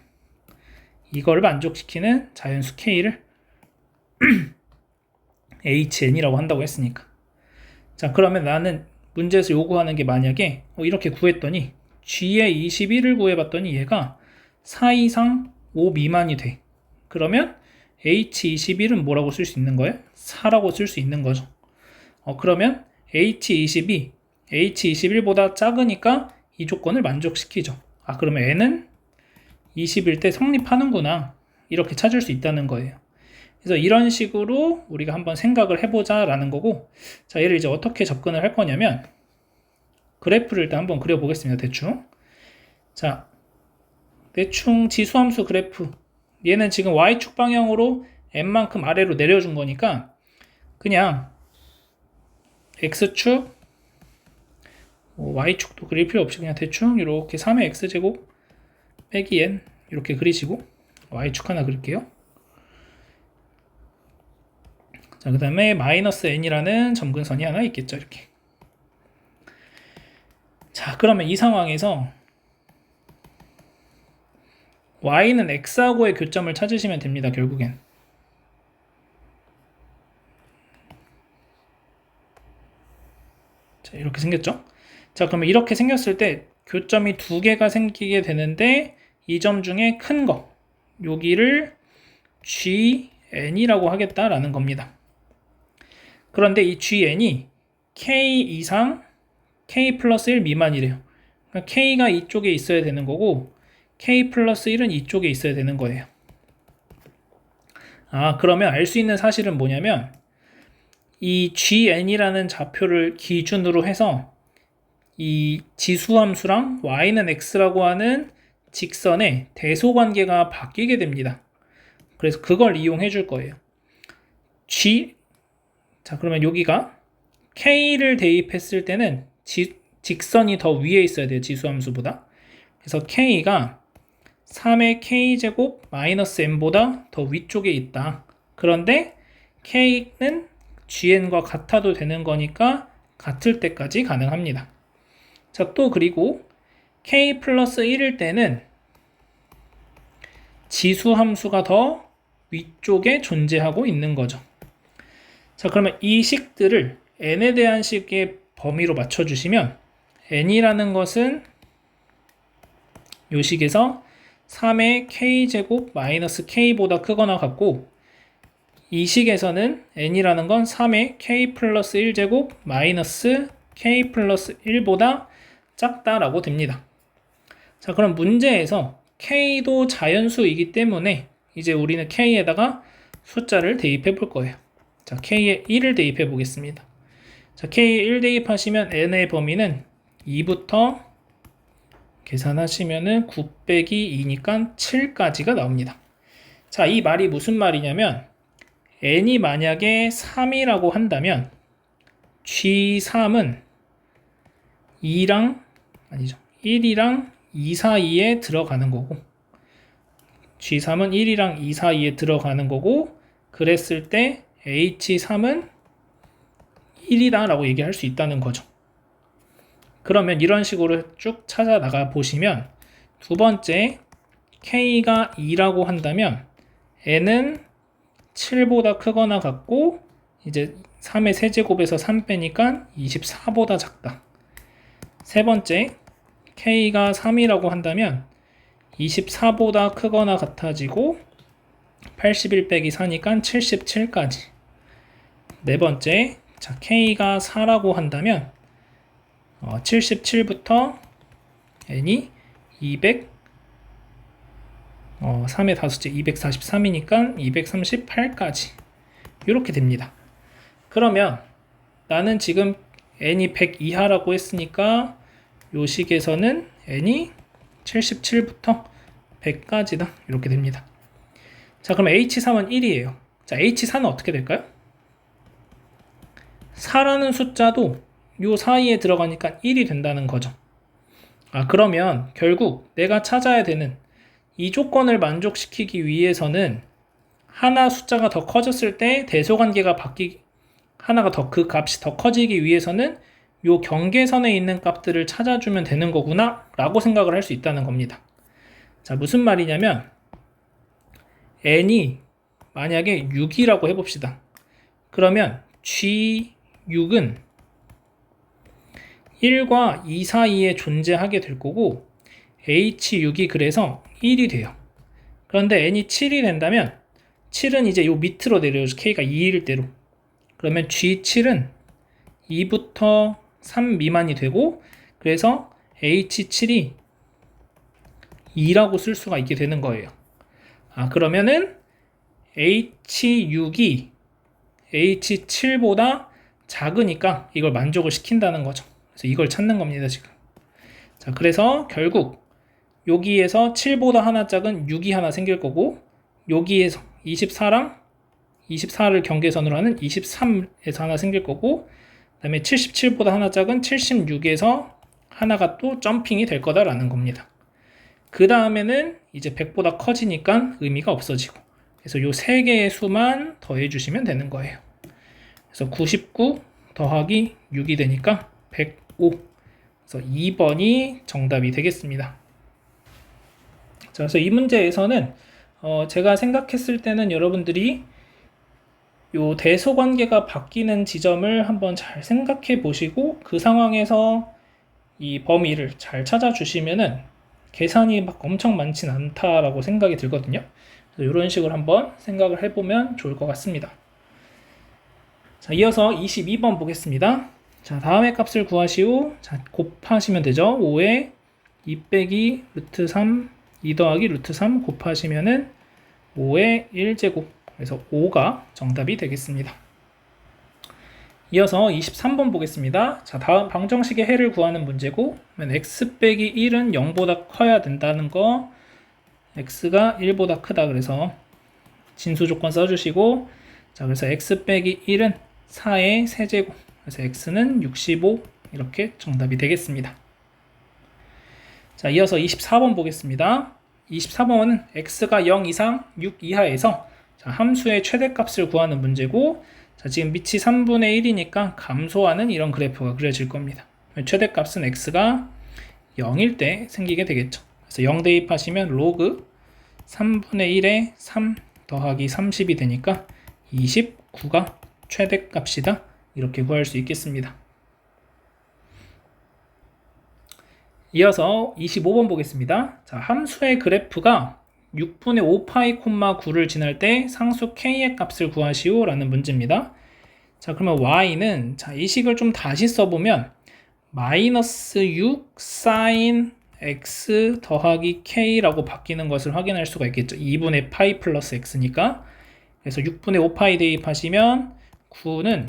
이걸 만족시키는 자연수 k를 hn이라고 한다고 했으니까. 자, 그러면 나는 문제에서 요구하는 게 만약에 이렇게 구했더니 g의 21을 구해봤더니 얘가 4 이상 5 미만이 돼. 그러면 h21은 뭐라고 쓸 수 있는 거예요? 4라고 쓸 수 있는 거죠. 그러면 h22, h21보다 작으니까 이 조건을 만족시키죠. 그러면 n은 20일 때 성립하는구나, 이렇게 찾을 수 있다는 거예요. 그래서 이런 식으로 우리가 한번 생각을 해보자 라는 거고, 자, 얘를 이제 어떻게 접근을 할 거냐면, 그래프를 일단 한번 그려보겠습니다. 대충. 자, 대충 지수함수 그래프. 얘는 지금 y축 방향으로 n만큼 아래로 내려준 거니까 그냥 x축, y축도 그릴 필요 없이 그냥 대충 이렇게 3의 x제곱 빼기 n 이렇게 그리시고 y축 하나 그릴게요. 자, 그 다음에 마이너스 n이라는 점근선이 하나 있겠죠. 이렇게. 자, 그러면 이 상황에서 y는 x하고의 교점을 찾으시면 됩니다. 결국엔. 자, 이렇게 생겼죠? 자, 그러면 이렇게 생겼을 때 교점이 두 개가 생기게 되는데 이 점 중에 큰 거, 여기를 GN이라고 하겠다라는 겁니다. 그런데 이 GN이 K 이상 K 플러스 1 미만이래요. 그러니까 K가 이쪽에 있어야 되는 거고 K 플러스 1은 이쪽에 있어야 되는 거예요. 아, 그러면 알 수 있는 사실은 뭐냐면 이 GN이라는 좌표를 기준으로 해서 이 지수함수랑 y는 x라고 하는 직선의 대소관계가 바뀌게 됩니다. 그래서 그걸 이용해 줄 거예요. 자, 그러면 여기가 k를 대입했을 때는 직선이 더 위에 있어야 돼요. 지수함수보다. 그래서 k가 3의 k제곱 마이너스 n보다 더 위쪽에 있다. 그런데 k는 gn과 같아도 되는 거니까 같을 때까지 가능합니다. 자, 또 그리고 k 플러스 1일 때는 지수 함수가 더 위쪽에 존재하고 있는 거죠. 자, 그러면 이 식들을 n에 대한 식의 범위로 맞춰주시면 n이라는 것은 이 식에서 3의 k제곱 마이너스 k보다 크거나 같고 이 식에서는 n이라는 건 3의 k 플러스 1제곱 마이너스 k 플러스 1보다 작다라고 됩니다. 자, 그럼 문제에서 k도 자연수이기 때문에 이제 우리는 k에다가 숫자를 대입해 볼 거예요. 자, k에 1을 대입해 보겠습니다. 자, k에 1 대입하시면 n의 범위는 2부터 계산하시면은 9 빼기 2니까 7까지가 나옵니다. 자, 이 말이 무슨 말이냐면 n이 만약에 3이라고 한다면 G3은 1이랑 2 사이에 들어가는 거고 G3은 1이랑 2 사이에 들어가는 거고 그랬을 때 H3은 1이다 라고 얘기할 수 있다는 거죠. 그러면 이런 식으로 쭉 찾아 나가 보시면 두 번째 K가 2라고 한다면 N은 7보다 크거나 같고 이제 3의 세제곱에서 3 빼니까 24보다 작다. 세 번째 K가 3이라고 한다면 24보다 크거나 같아지고 81 빼기 4니까 77까지. 네 번째, 자, K가 4라고 한다면 77부터 n이 3의 다수째 243이니까 238까지 이렇게 됩니다. 그러면 나는 지금 n이 100 이하라고 했으니까 요 식에서는 n이 77부터 100까지다 이렇게 됩니다. 자, 그럼 h3은 1이에요. 자, h4는 어떻게 될까요? 4라는 숫자도 요 사이에 들어가니까 1이 된다는 거죠. 아, 그러면 결국 내가 찾아야 되는 이 조건을 만족시키기 위해서는 하나 숫자가 더 커졌을 때 대소관계가 하나가 더 그 값이 더 커지기 위해서는 요 경계선에 있는 값들을 찾아주면 되는 거구나 라고 생각을 할 수 있다는 겁니다. 자, 무슨 말이냐면 n이 만약에 6이라고 해봅시다. 그러면 G6은 1과 2 사이에 존재하게 될 거고 H6이 그래서 1이 돼요. 그런데 n이 7이 된다면 7은 이제 요 밑으로 내려오죠. K가 2일 대로. 그러면 G7은 2부터 3 미만이 되고 그래서 H7이 2라고 쓸 수가 있게 되는 거예요. 아, 그러면은 H6이 H7보다 작으니까 이걸 만족을 시킨다는 거죠. 그래서 이걸 찾는 겁니다, 지금. 자, 그래서 결국 여기에서 7보다 하나 작은 6이 하나 생길 거고, 여기에서 24를 경계선으로 하는 23에서 하나 생길 거고, 그 다음에 77보다 하나 작은 76에서 하나가 또 점핑이 될 거다라는 겁니다. 그 다음에는 이제 100보다 커지니까 의미가 없어지고, 그래서 요 세 개의 수만 더해 주시면 되는 거예요. 그래서 99 더하기 6이 되니까 105. 그래서 2번이 정답이 되겠습니다. 자, 그래서 이 문제에서는 제가 생각했을 때는 여러분들이 요 대소 관계가 바뀌는 지점을 한번 잘 생각해 보시고 그 상황에서 이 범위를 잘 찾아주시면은 계산이 막 엄청 많진 않다라고 생각이 들거든요. 그래서 이런 식으로 한번 생각을 해보면 좋을 것 같습니다. 자, 이어서 22번 보겠습니다. 자, 다음의 값을 구하시오. 자, 곱하시면 되죠. 5에 2 빼기 루트 3, 2 더하기 루트 3 곱하시면은 5의 1제곱. 그래서 5가 정답이 되겠습니다. 이어서 23번 보겠습니다. 자, 다음 방정식의 해를 구하는 문제고, x 빼기 1은 0보다 커야 된다는 거, x가 1보다 크다. 그래서 진수 조건 써주시고, 자, 그래서 x 빼기 1은 4의 세제곱. 그래서 x는 65. 이렇게 정답이 되겠습니다. 자, 이어서 24번 보겠습니다. 24번은 x가 0 이상 6 이하에서 자, 함수의 최대값을 구하는 문제고, 자, 지금 밑이 3분의 1이니까 감소하는 이런 그래프가 그려질 겁니다. 최대값은 x가 0일 때 생기게 되겠죠. 그래서 0 대입하시면 로그 3분의 1에 3 더하기 30이 되니까 29가 최대값이다. 이렇게 구할 수 있겠습니다. 이어서 25번 보겠습니다. 자, 함수의 그래프가 6분의 5파이, 9를 지날 때 상수 k의 값을 구하시오 라는 문제입니다. 자, 그러면 y는 자, 이 식을 좀 다시 써보면 마이너스 6 사인 x 더하기 k라고 바뀌는 것을 확인할 수가 있겠죠. 2분의 파이 플러스 x니까. 그래서 6분의 5파이 대입하시면 9는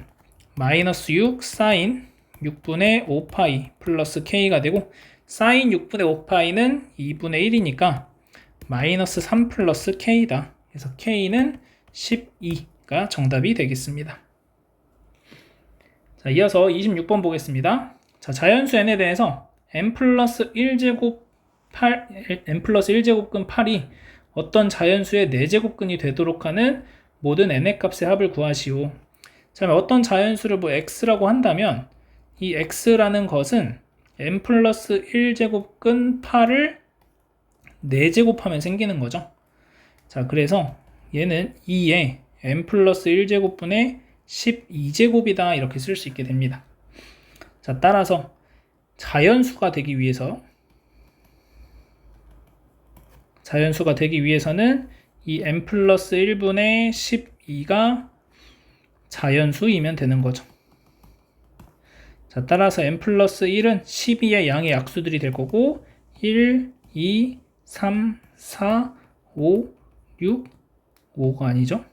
마이너스 6 사인 6분의 5파이 플러스 k가 되고, 사인 6분의 5파이는 2분의 1이니까 마이너스 3 플러스 k다. 그래서 k는 12가 정답이 되겠습니다. 자, 이어서 26번 보겠습니다. 자, 자연수 n에 대해서 n 플러스 1제곱 8, n 플러스 1제곱근 8이 어떤 자연수의 4제곱근이 되도록 하는 모든 n의 값의 합을 구하시오. 자, 어떤 자연수를 뭐 x라고 한다면 이 x라는 것은 n 플러스 1제곱근 8을 4제곱하면 생기는 거죠. 자, 그래서 얘는 2에 n 플러스 1제곱분의 12제곱이다 이렇게 쓸 수 있게 됩니다. 자, 따라서 자연수가 되기 위해서는 이 n 플러스 1분의 12가 자연수이면 되는 거죠. 자, 따라서 n 플러스 1은 12의 양의 약수들이 될 거고 1, 2, 3, 4, 5, 6, 5가 아니죠.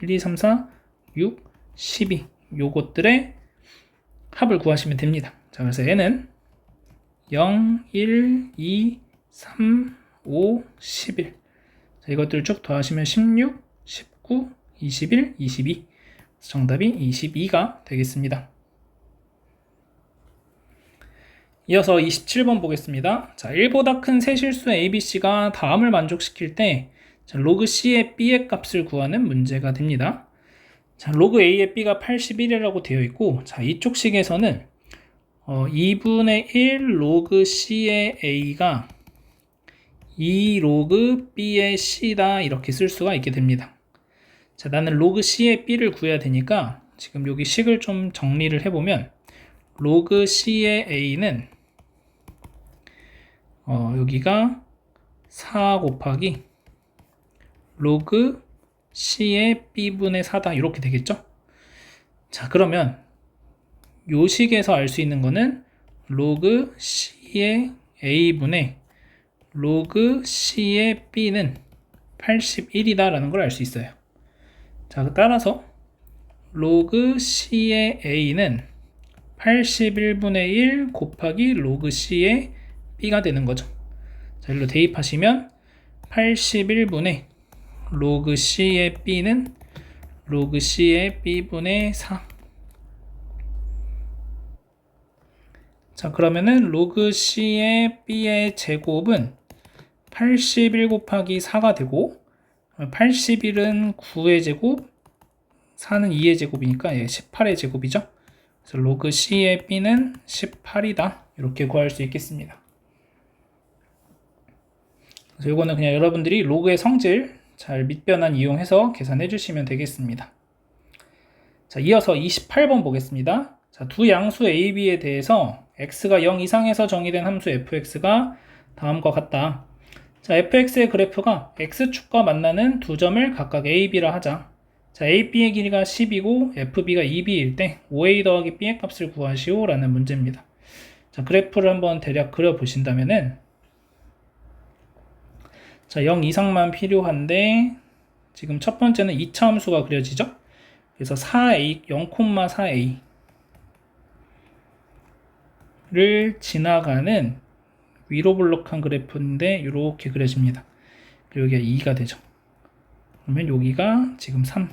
1, 2, 3, 4, 6, 12 요것들의 합을 구하시면 됩니다. 자, 그래서 n은 0, 1, 2, 3, 5, 11 자, 이것들 쭉 더하시면 16, 19, 21, 22 정답이 22가 되겠습니다. 이어서 27번 보겠습니다. 자, 1보다 큰 세 실수의 ABC가 다음을 만족시킬 때 자, 로그 C의 B의 값을 구하는 문제가 됩니다. 자, 로그 A의 B가 81이라고 되어 있고, 자, 이쪽 식에서는 2분의 1 로그 C의 A가 2 로그 B의 C다 이렇게 쓸 수가 있게 됩니다. 자, 나는 로그 C의 B를 구해야 되니까 지금 여기 식을 좀 정리를 해보면 로그 C의 A는 여기가 4 곱하기 로그 C의 B분의 4다 이렇게 되겠죠. 자, 그러면 요 식에서 알 수 있는 거는 로그 C의 A분의 로그 C의 B는 81이다 라는 걸 알 수 있어요. 자, 따라서 로그 C의 A는 81분의 1 곱하기 로그 C의 B가 되는 거죠. 자, 일로 대입하시면 81분의 로그 C의 B는 로그 C의 B분의 4. 자, 그러면은 로그 C의 B의 제곱은 81 곱하기 4가 되고 81은 9의 제곱, 4는 2의 제곱이니까 18의 제곱이죠. 그래서 로그 C의 B는 18이다. 이렇게 구할 수 있겠습니다. 그래서 이거는 그냥 여러분들이 로그의 성질 잘 밑변환 이용해서 계산해 주시면 되겠습니다. 자, 이어서 28번 보겠습니다. 자, 두 양수 A, B에 대해서 x가 0 이상에서 정의된 함수 fx가 다음과 같다. 자, fx의 그래프가 x축과 만나는 두 점을 각각 a, b라 하자. 자, a, b의 길이가 10이고 fb가 2b일 때 5a 더하기 b의 값을 구하시오 라는 문제입니다. 자, 그래프를 한번 대략 그려보신다면은 자, 0 이상만 필요한데 지금 첫 번째는 2차 함수가 그려지죠. 그래서 4a, 0,4a 를 지나가는 위로 블록한 그래프인데 이렇게 그려집니다. 그리고 여기가 2가 되죠. 그러면 여기가 지금 3.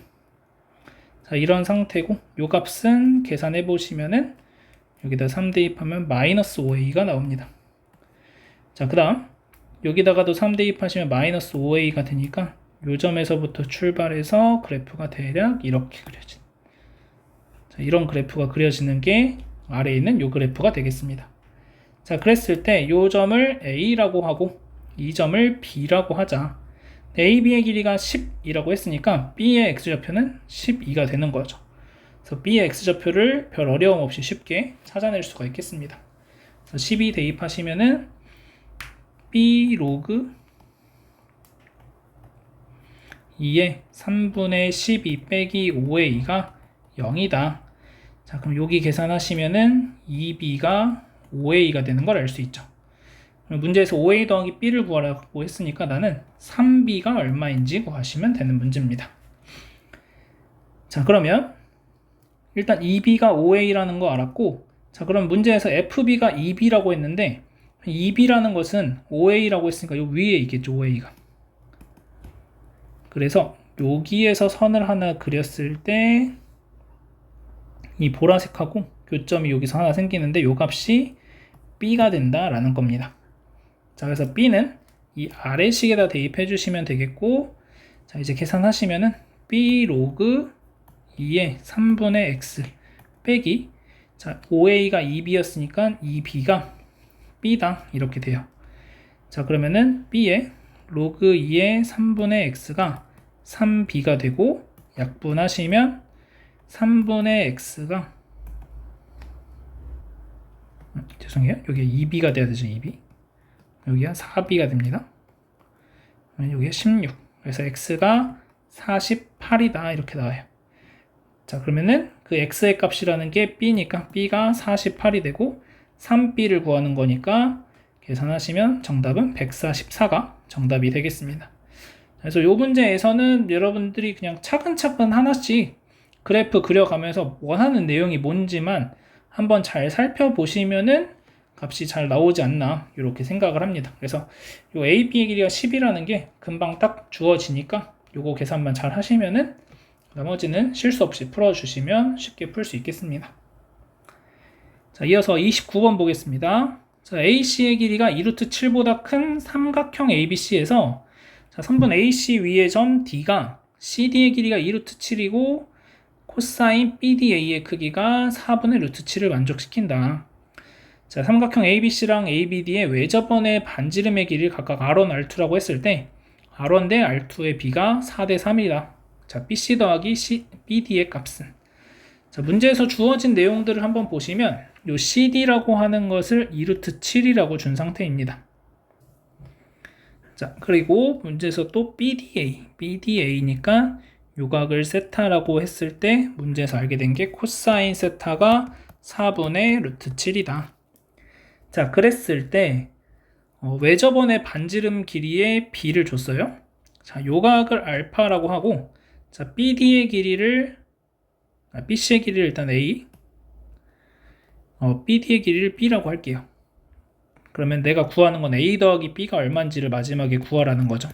자, 이런 상태고 요 값은 계산해 보시면은 여기다 3 대입하면 마이너스 5a가 나옵니다. 자, 그 다음 여기다가도 3 대입하시면 마이너스 5a가 되니까 요 점에서부터 출발해서 그래프가 대략 이렇게 그려진. 자, 이런 그래프가 그려지는 게 아래에 있는 요 그래프가 되겠습니다. 자, 그랬을 때 요 점을 A라고 하고 이 점을 B라고 하자. A, B의 길이가 10이라고 했으니까 B의 X좌표는 12가 되는 거죠. 그래서 B의 X좌표를 별 어려움 없이 쉽게 찾아낼 수가 있겠습니다. 그래서 12 대입하시면은 B 로그 2의 3분의 12 빼기 5의 2가 0이다. 자, 그럼 여기 계산하시면은 2b가 5a가 되는 걸 알 수 있죠. 문제에서 5a 더하기 b를 구하라고 했으니까 나는 3b가 얼마인지 구하시면 되는 문제입니다. 자, 그러면 일단 2b가 5a라는 거 알았고, 자, 그럼 문제에서 fb가 2b라고 했는데 2b라는 것은 5a라고 했으니까 요 위에 있겠죠, 5a가. 그래서 여기에서 선을 하나 그렸을 때 이 보라색하고 교점이 여기서 하나 생기는데 요 값이 b가 된다라는 겁니다. 자, 그래서 b는 이 아래식에다 대입해 주시면 되겠고, 자, 이제 계산하시면은 b 로그 2의 3분의 x 빼기, 자, 5a가 2b였으니까 2b가 b다 이렇게 돼요. 자, 그러면은 b의 로그 2의 3분의 x가 3b가 되고 약분하시면 3분의 x가 죄송해요. 여기 2b가 돼야 되죠. 2b. 여기가 4b가 됩니다. 여기가 16. 그래서 x가 48이다. 이렇게 나와요. 자, 그러면은 그 x의 값이라는 게 b니까 b가 48이 되고 3b를 구하는 거니까 계산하시면 정답은 144가 정답이 되겠습니다. 그래서 이 문제에서는 여러분들이 그냥 차근차근 하나씩 그래프 그려가면서 원하는 내용이 뭔지만 한번 잘 살펴보시면은 값이 잘 나오지 않나 이렇게 생각을 합니다. 그래서 요 AB의 길이가 10이라는 게 금방 딱 주어지니까 요거 계산만 잘 하시면은 나머지는 실수 없이 풀어주시면 쉽게 풀 수 있겠습니다. 자, 이어서 29번 보겠습니다. 자, AC의 길이가 2루트 7보다 큰 삼각형 ABC에서 자, 선분 AC 위의 점 D가 CD의 길이가 2루트 7이고 코사인 BDA의 크기가 4분의 루트 7을 만족시킨다. 자, 삼각형 ABC랑 ABD의 외접원의 반지름의 길이를 각각 R1, R2라고 했을 때 R1 대 R2의 B가 4대 3이다. 자, BC 더하기 BD의 값은 자, 문제에서 주어진 내용들을 한번 보시면 요 CD라고 하는 것을 2루트 7이라고 준 상태입니다. 자, 그리고 문제에서 또 BDA니까 요각을 세타라고 했을 때 문제에서 알게 된 게 코사인 세타가 4분의 루트 7이다. 자, 그랬을 때 외접원의 반지름 길이의 b를 줬어요. 자, 요각을 알파라고 하고 자, BD의 길이를 BC의 길이를 일단 A, BD의 길이를 B라고 할게요. 그러면 내가 구하는 건 A 더하기 B가 얼마인지를 마지막에 구하라는 거죠.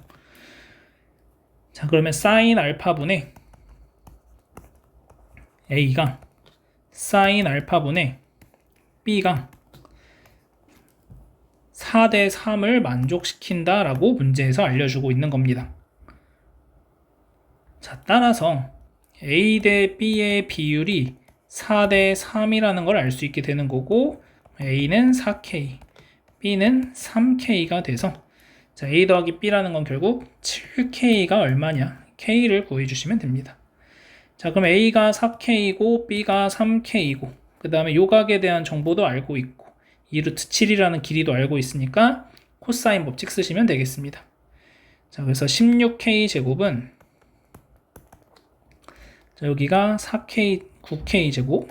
자, 그러면 사인 알파분의 A가 사인 알파분의 B가 4대 3을 만족시킨다 라고 문제에서 알려주고 있는 겁니다. 자, 따라서 A 대 B의 비율이 4대 3이라는 걸 알 수 있게 되는 거고, A는 4K, B는 3K가 돼서, 자, A 더하기 B라는 건 결국 7K가 얼마냐, K를 구해주시면 됩니다. 자, 그럼 A가 4K이고 B가 3K이고, 그 다음에 요각에 대한 정보도 알고 있고 2루트 7이라는 길이도 알고 있으니까 코사인 법칙 쓰시면 되겠습니다. 자, 그래서 16K 제곱은, 자, 여기가 4K, 9K 제곱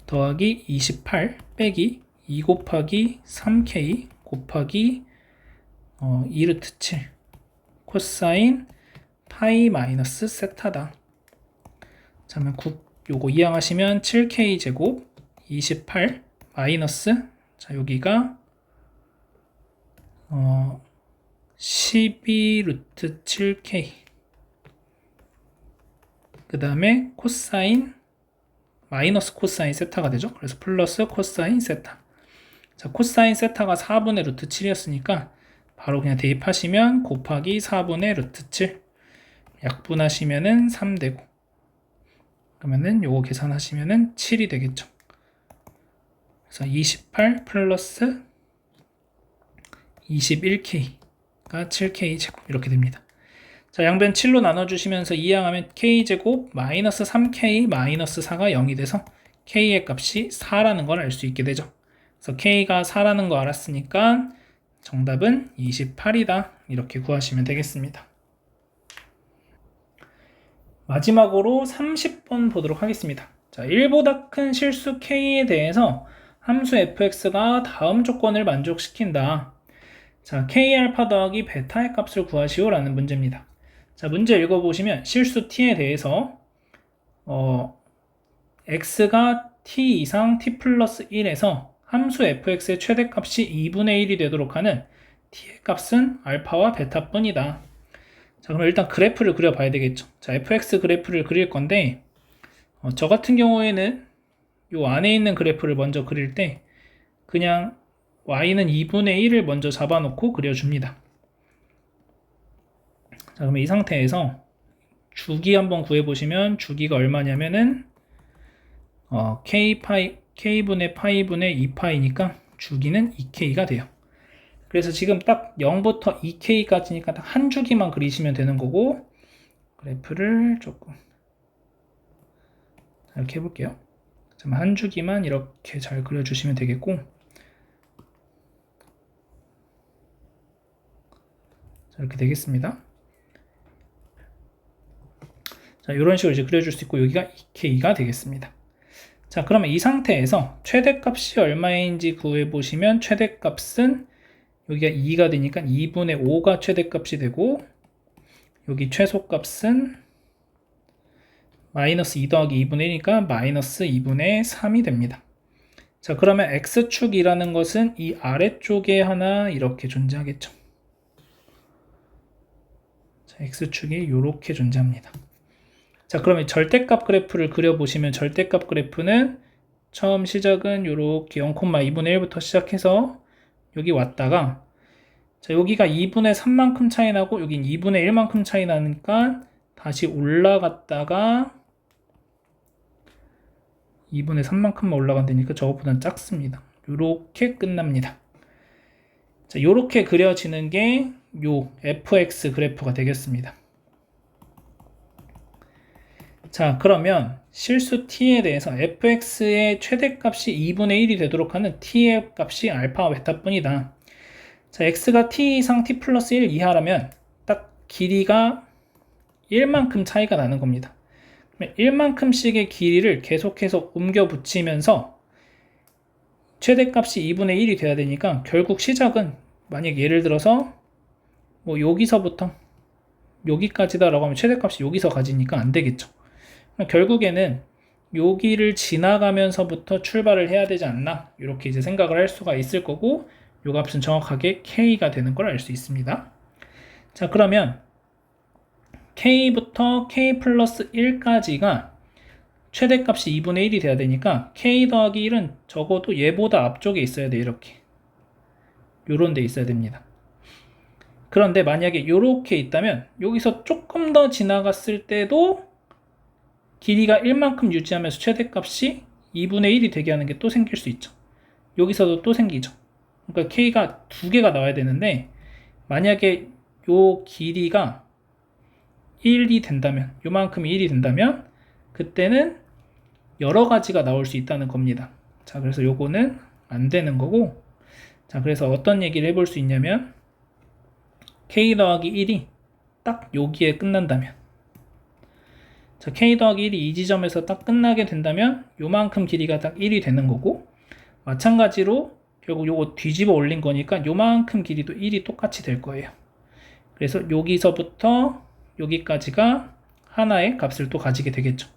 더하기 28 빼기 2 곱하기 3K 곱하기 2루트 7 코사인 파이 마이너스 세타다. 자, 그러면 요거 이항하시면 7K 제곱 28 마이너스, 자, 여기가 12 루트 7K, 그 다음에 코사인 마이너스 코사인 세타가 되죠. 그래서 플러스 코사인 세타. 자, 코사인 세타가 4분의 루트 7이었으니까 바로 그냥 대입하시면 곱하기 4분의 루트 7 약분하시면은 3 되고, 그러면은 요거 계산하시면은 7이 되겠죠. 그래서 28 플러스 21K가 7K 제곱 이렇게 됩니다. 자, 양변 7로 나눠주시면서 이항하면 K제곱 마이너스 3K 마이너스 4가 0이 돼서 K의 값이 4라는 걸 알 수 있게 되죠. 그래서 K가 4라는 거 알았으니까 정답은 28이다. 이렇게 구하시면 되겠습니다. 마지막으로 30번 보도록 하겠습니다. 자, 1보다 큰 실수 K에 대해서 함수 fx가 다음 조건을 만족시킨다. 자, K알파 더하기 베타의 값을 구하시오 라는 문제입니다. 자, 문제 읽어보시면 실수 t에 대해서 x가 t 이상 t 플러스 1에서 함수 fx의 최대값이 2분의 1이 되도록 하는 t의 값은 알파와 베타뿐이다. 자, 그럼 일단 그래프를 그려봐야 되겠죠. 자, fx 그래프를 그릴 건데 저 같은 경우에는 요 안에 있는 그래프를 먼저 그릴 때 그냥 y는 2분의 1을 먼저 잡아놓고 그려줍니다. 자, 그러면 이 상태에서 주기 한번 구해보시면 주기가 얼마냐면은 k분의 파이분의 2파이니까 주기는 2k가 돼요. 그래서 지금 딱 0부터 2k까지니까 딱 한 주기만 그리시면 되는 거고, 그래프를 조금 이렇게 해볼게요. 한 주기만 이렇게 잘 그려주시면 되겠고, 자, 이렇게 되겠습니다. 자, 이런 식으로 이제 그려줄 수 있고, 여기가 2k가 되겠습니다. 자, 그러면 이 상태에서 최대값이 얼마인지 구해보시면 최대값은 여기가 2가 되니까 2분의 5가 최대값이 되고, 여기 최소값은 마이너스 2 더하기 2분의 1이니까 마이너스 2분의 3이 됩니다. 자, 그러면 x축이라는 것은 이 아래쪽에 하나 이렇게 존재하겠죠. 자, x축이 이렇게 존재합니다. 자, 그러면 절대값 그래프를 그려보시면 절대값 그래프는 처음 시작은 이렇게 0,2분의 1부터 시작해서 여기 왔다가, 자, 여기가 2분의 3만큼 차이 나고 여긴 2분의 1만큼 차이 나니까 다시 올라갔다가 2분의 3만큼만 올라간다니까 저것보다는 작습니다. 이렇게 끝납니다. 자, 이렇게 그려지는 게 요 fx 그래프가 되겠습니다. 자, 그러면 실수 t에 대해서 fx의 최대값이 2분의 1이 되도록 하는 t의 값이 알파와 베타뿐이다. 자, x가 t 이상 t 플러스 1 이하라면 딱 길이가 1만큼 차이가 나는 겁니다. 1만큼씩의 길이를 계속해서 옮겨 붙이면서 최대값이 2분의 1이 돼야 되니까 결국 시작은 만약 예를 들어서 뭐 여기서부터 여기까지다라고 하면 최대값이 여기서 가지니까 안 되겠죠. 결국에는 여기를 지나가면서부터 출발을 해야 되지 않나, 이렇게 이제 생각을 할 수가 있을 거고, 요 값은 정확하게 k가 되는 걸 알 수 있습니다. 자, 그러면 k부터 k 플러스 1까지가 최대값이 2분의 1이 돼야 되니까 k 더하기 1은 적어도 얘보다 앞쪽에 있어야 돼. 이렇게 요런 데 있어야 됩니다. 그런데 만약에 이렇게 있다면 여기서 조금 더 지나갔을 때도 길이가 1만큼 유지하면서 최대값이 2분의 1이 되게 하는 게 또 생길 수 있죠. 여기서도 또 생기죠. 그러니까 k가 두 개가 나와야 되는데, 만약에 요 길이가 1이 된다면, 요만큼이 1이 된다면 그때는 여러 가지가 나올 수 있다는 겁니다. 자, 그래서 요거는 안 되는 거고, 자, 그래서 어떤 얘기를 해볼 수 있냐면 k 더하기 1이 딱 여기에 끝난다면, 자, k 더하기 1이 이 지점에서 딱 끝나게 된다면 요만큼 길이가 딱 1이 되는 거고, 마찬가지로 결국 요거 뒤집어 올린 거니까 요만큼 길이도 1이 똑같이 될 거예요. 그래서 여기서부터 여기까지가 하나의 값을 또 가지게 되겠죠.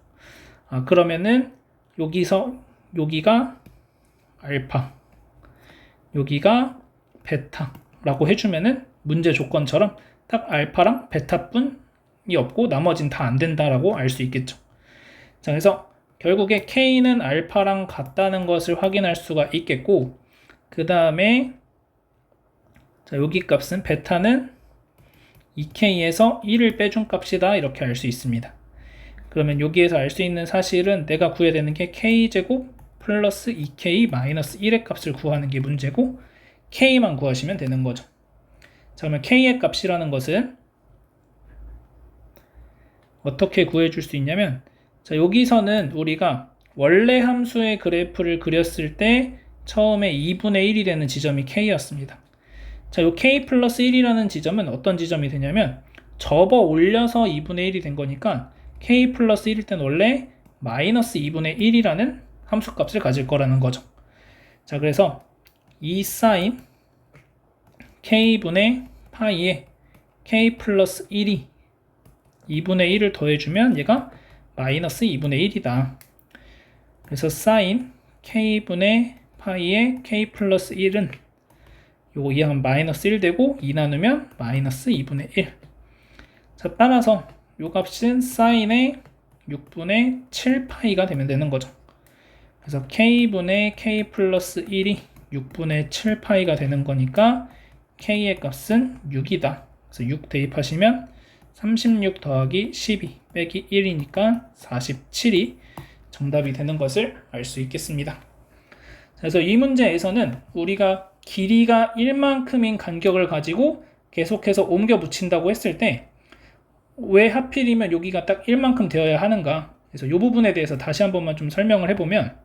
그러면은 여기가 알파, 여기가 베타라고 해주면은 문제 조건처럼 딱 알파랑 베타뿐이 없고 나머진 다 안 된다라고 알 수 있겠죠. 자, 그래서 결국에 k는 알파랑 같다는 것을 확인할 수가 있겠고, 그 다음에 자, 여기 값은 베타는 2k에서 1을 빼준 값이다, 이렇게 알 수 있습니다. 그러면 여기에서 알 수 있는 사실은 내가 구해야 되는 게 k제곱 플러스 2k 마이너스 1의 값을 구하는 게 문제고, k만 구하시면 되는 거죠. 자, 그러면 k의 값이라는 것은 어떻게 구해줄 수 있냐면, 자, 여기서는 우리가 원래 함수의 그래프를 그렸을 때 처음에 2분의 1이 되는 지점이 k였습니다. 자, 요 k 플러스 1이라는 지점은 어떤 지점이 되냐면, 접어 올려서 2분의 1이 된 거니까 k 플러스 1일 땐 원래 마이너스 2분의 1이라는 함수값을 가질 거라는 거죠. 자, 그래서 이 사인 k분의 파이에 k 플러스 1이 2분의 1을 더해주면 얘가 마이너스 2분의 1이다. 그래서 사인 k분의 파이에 k 플러스 1은 요거 이항은 마이너스 1 되고 2 나누면 마이너스 2분의 1. 자, 따라서 요 값은 사인의 6분의 7파이가 되면 되는 거죠. 그래서 k분의 k 플러스 1이 6분의 7파이가 되는 거니까 k의 값은 6이다. 그래서 6 대입하시면 36 더하기 12 빼기 1이니까 47이 정답이 되는 것을 알 수 있겠습니다. 그래서 이 문제에서는 우리가 길이가 1만큼인 간격을 가지고 계속해서 옮겨 붙인다고 했을 때 왜 하필이면 여기가 딱 1만큼 되어야 하는가, 그래서 이 부분에 대해서 다시 한 번만 좀 설명을 해보면,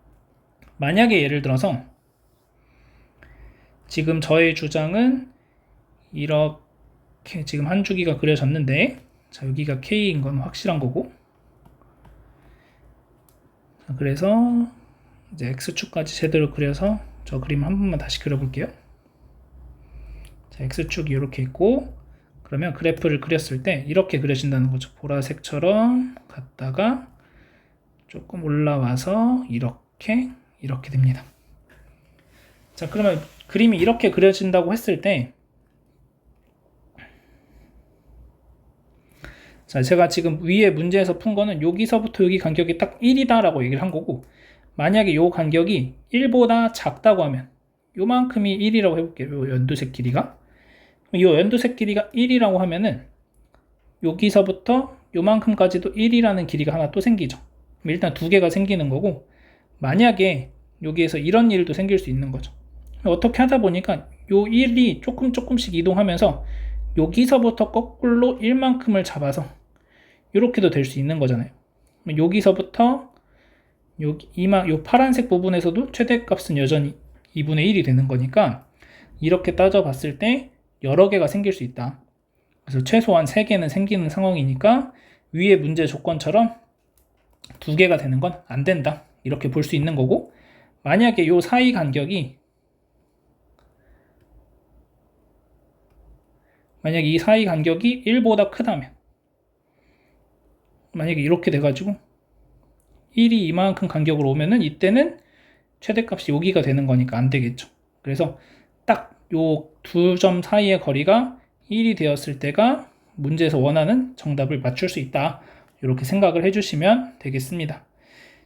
만약에 예를 들어서 지금 저의 주장은 이렇게 지금 한 주기가 그려졌는데, 자, 여기가 K인 건 확실한 거고, 자, 그래서 이제 X축까지 제대로 그려서 저 그림 한 번만 다시 그려볼게요. 자, X축이 이렇게 있고, 그러면 그래프를 그렸을 때 이렇게 그려진다는 거죠. 보라색처럼 갔다가 조금 올라와서 이렇게 됩니다. 자, 그러면 그림이 이렇게 그려진다고 했을 때, 자, 제가 지금 위에 문제에서 푼 거는 여기서부터 여기 간격이 딱 1이다 라고 얘기를 한 거고, 만약에 요 간격이 1보다 작다고 하면 요만큼이 1이라고 해볼게요. 요 연두색 길이가, 이 연두색 길이가 1이라고 하면은 여기서부터 요만큼까지도 1이라는 길이가 하나 또 생기죠. 일단 두 개가 생기는 거고, 만약에 여기에서 이런 일도 생길 수 있는 거죠. 어떻게 하다 보니까 요 1이 조금씩 이동하면서 여기서부터 거꾸로 1만큼을 잡아서 이렇게도 될 수 있는 거잖아요. 여기서부터 요 파란색 부분에서도 최대값은 여전히 2분의 1이 되는 거니까 이렇게 따져봤을 때 여러 개가 생길 수 있다. 그래서 최소한 3개는 생기는 상황이니까 위의 문제 조건처럼 2개가 되는 건 안 된다, 이렇게 볼 수 있는 거고, 만약에 요 사이 간격이, 만약에 이 사이 간격이 1보다 크다면, 만약에 이렇게 돼가지고 1이 이만큼 간격으로 오면은 이때는 최대값이 여기가 되는 거니까 안 되겠죠. 그래서 딱 요 두 점 사이의 거리가 1이 되었을 때가 문제에서 원하는 정답을 맞출 수 있다. 이렇게 생각을 해주시면 되겠습니다.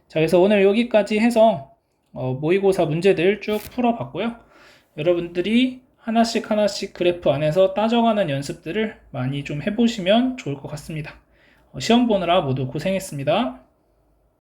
자, 그래서 오늘 여기까지 해서 모의고사 문제들 쭉 풀어봤고요. 여러분들이 하나씩 하나씩 그래프 안에서 따져가는 연습들을 많이 좀 해보시면 좋을 것 같습니다. 시험 보느라 모두 고생했습니다.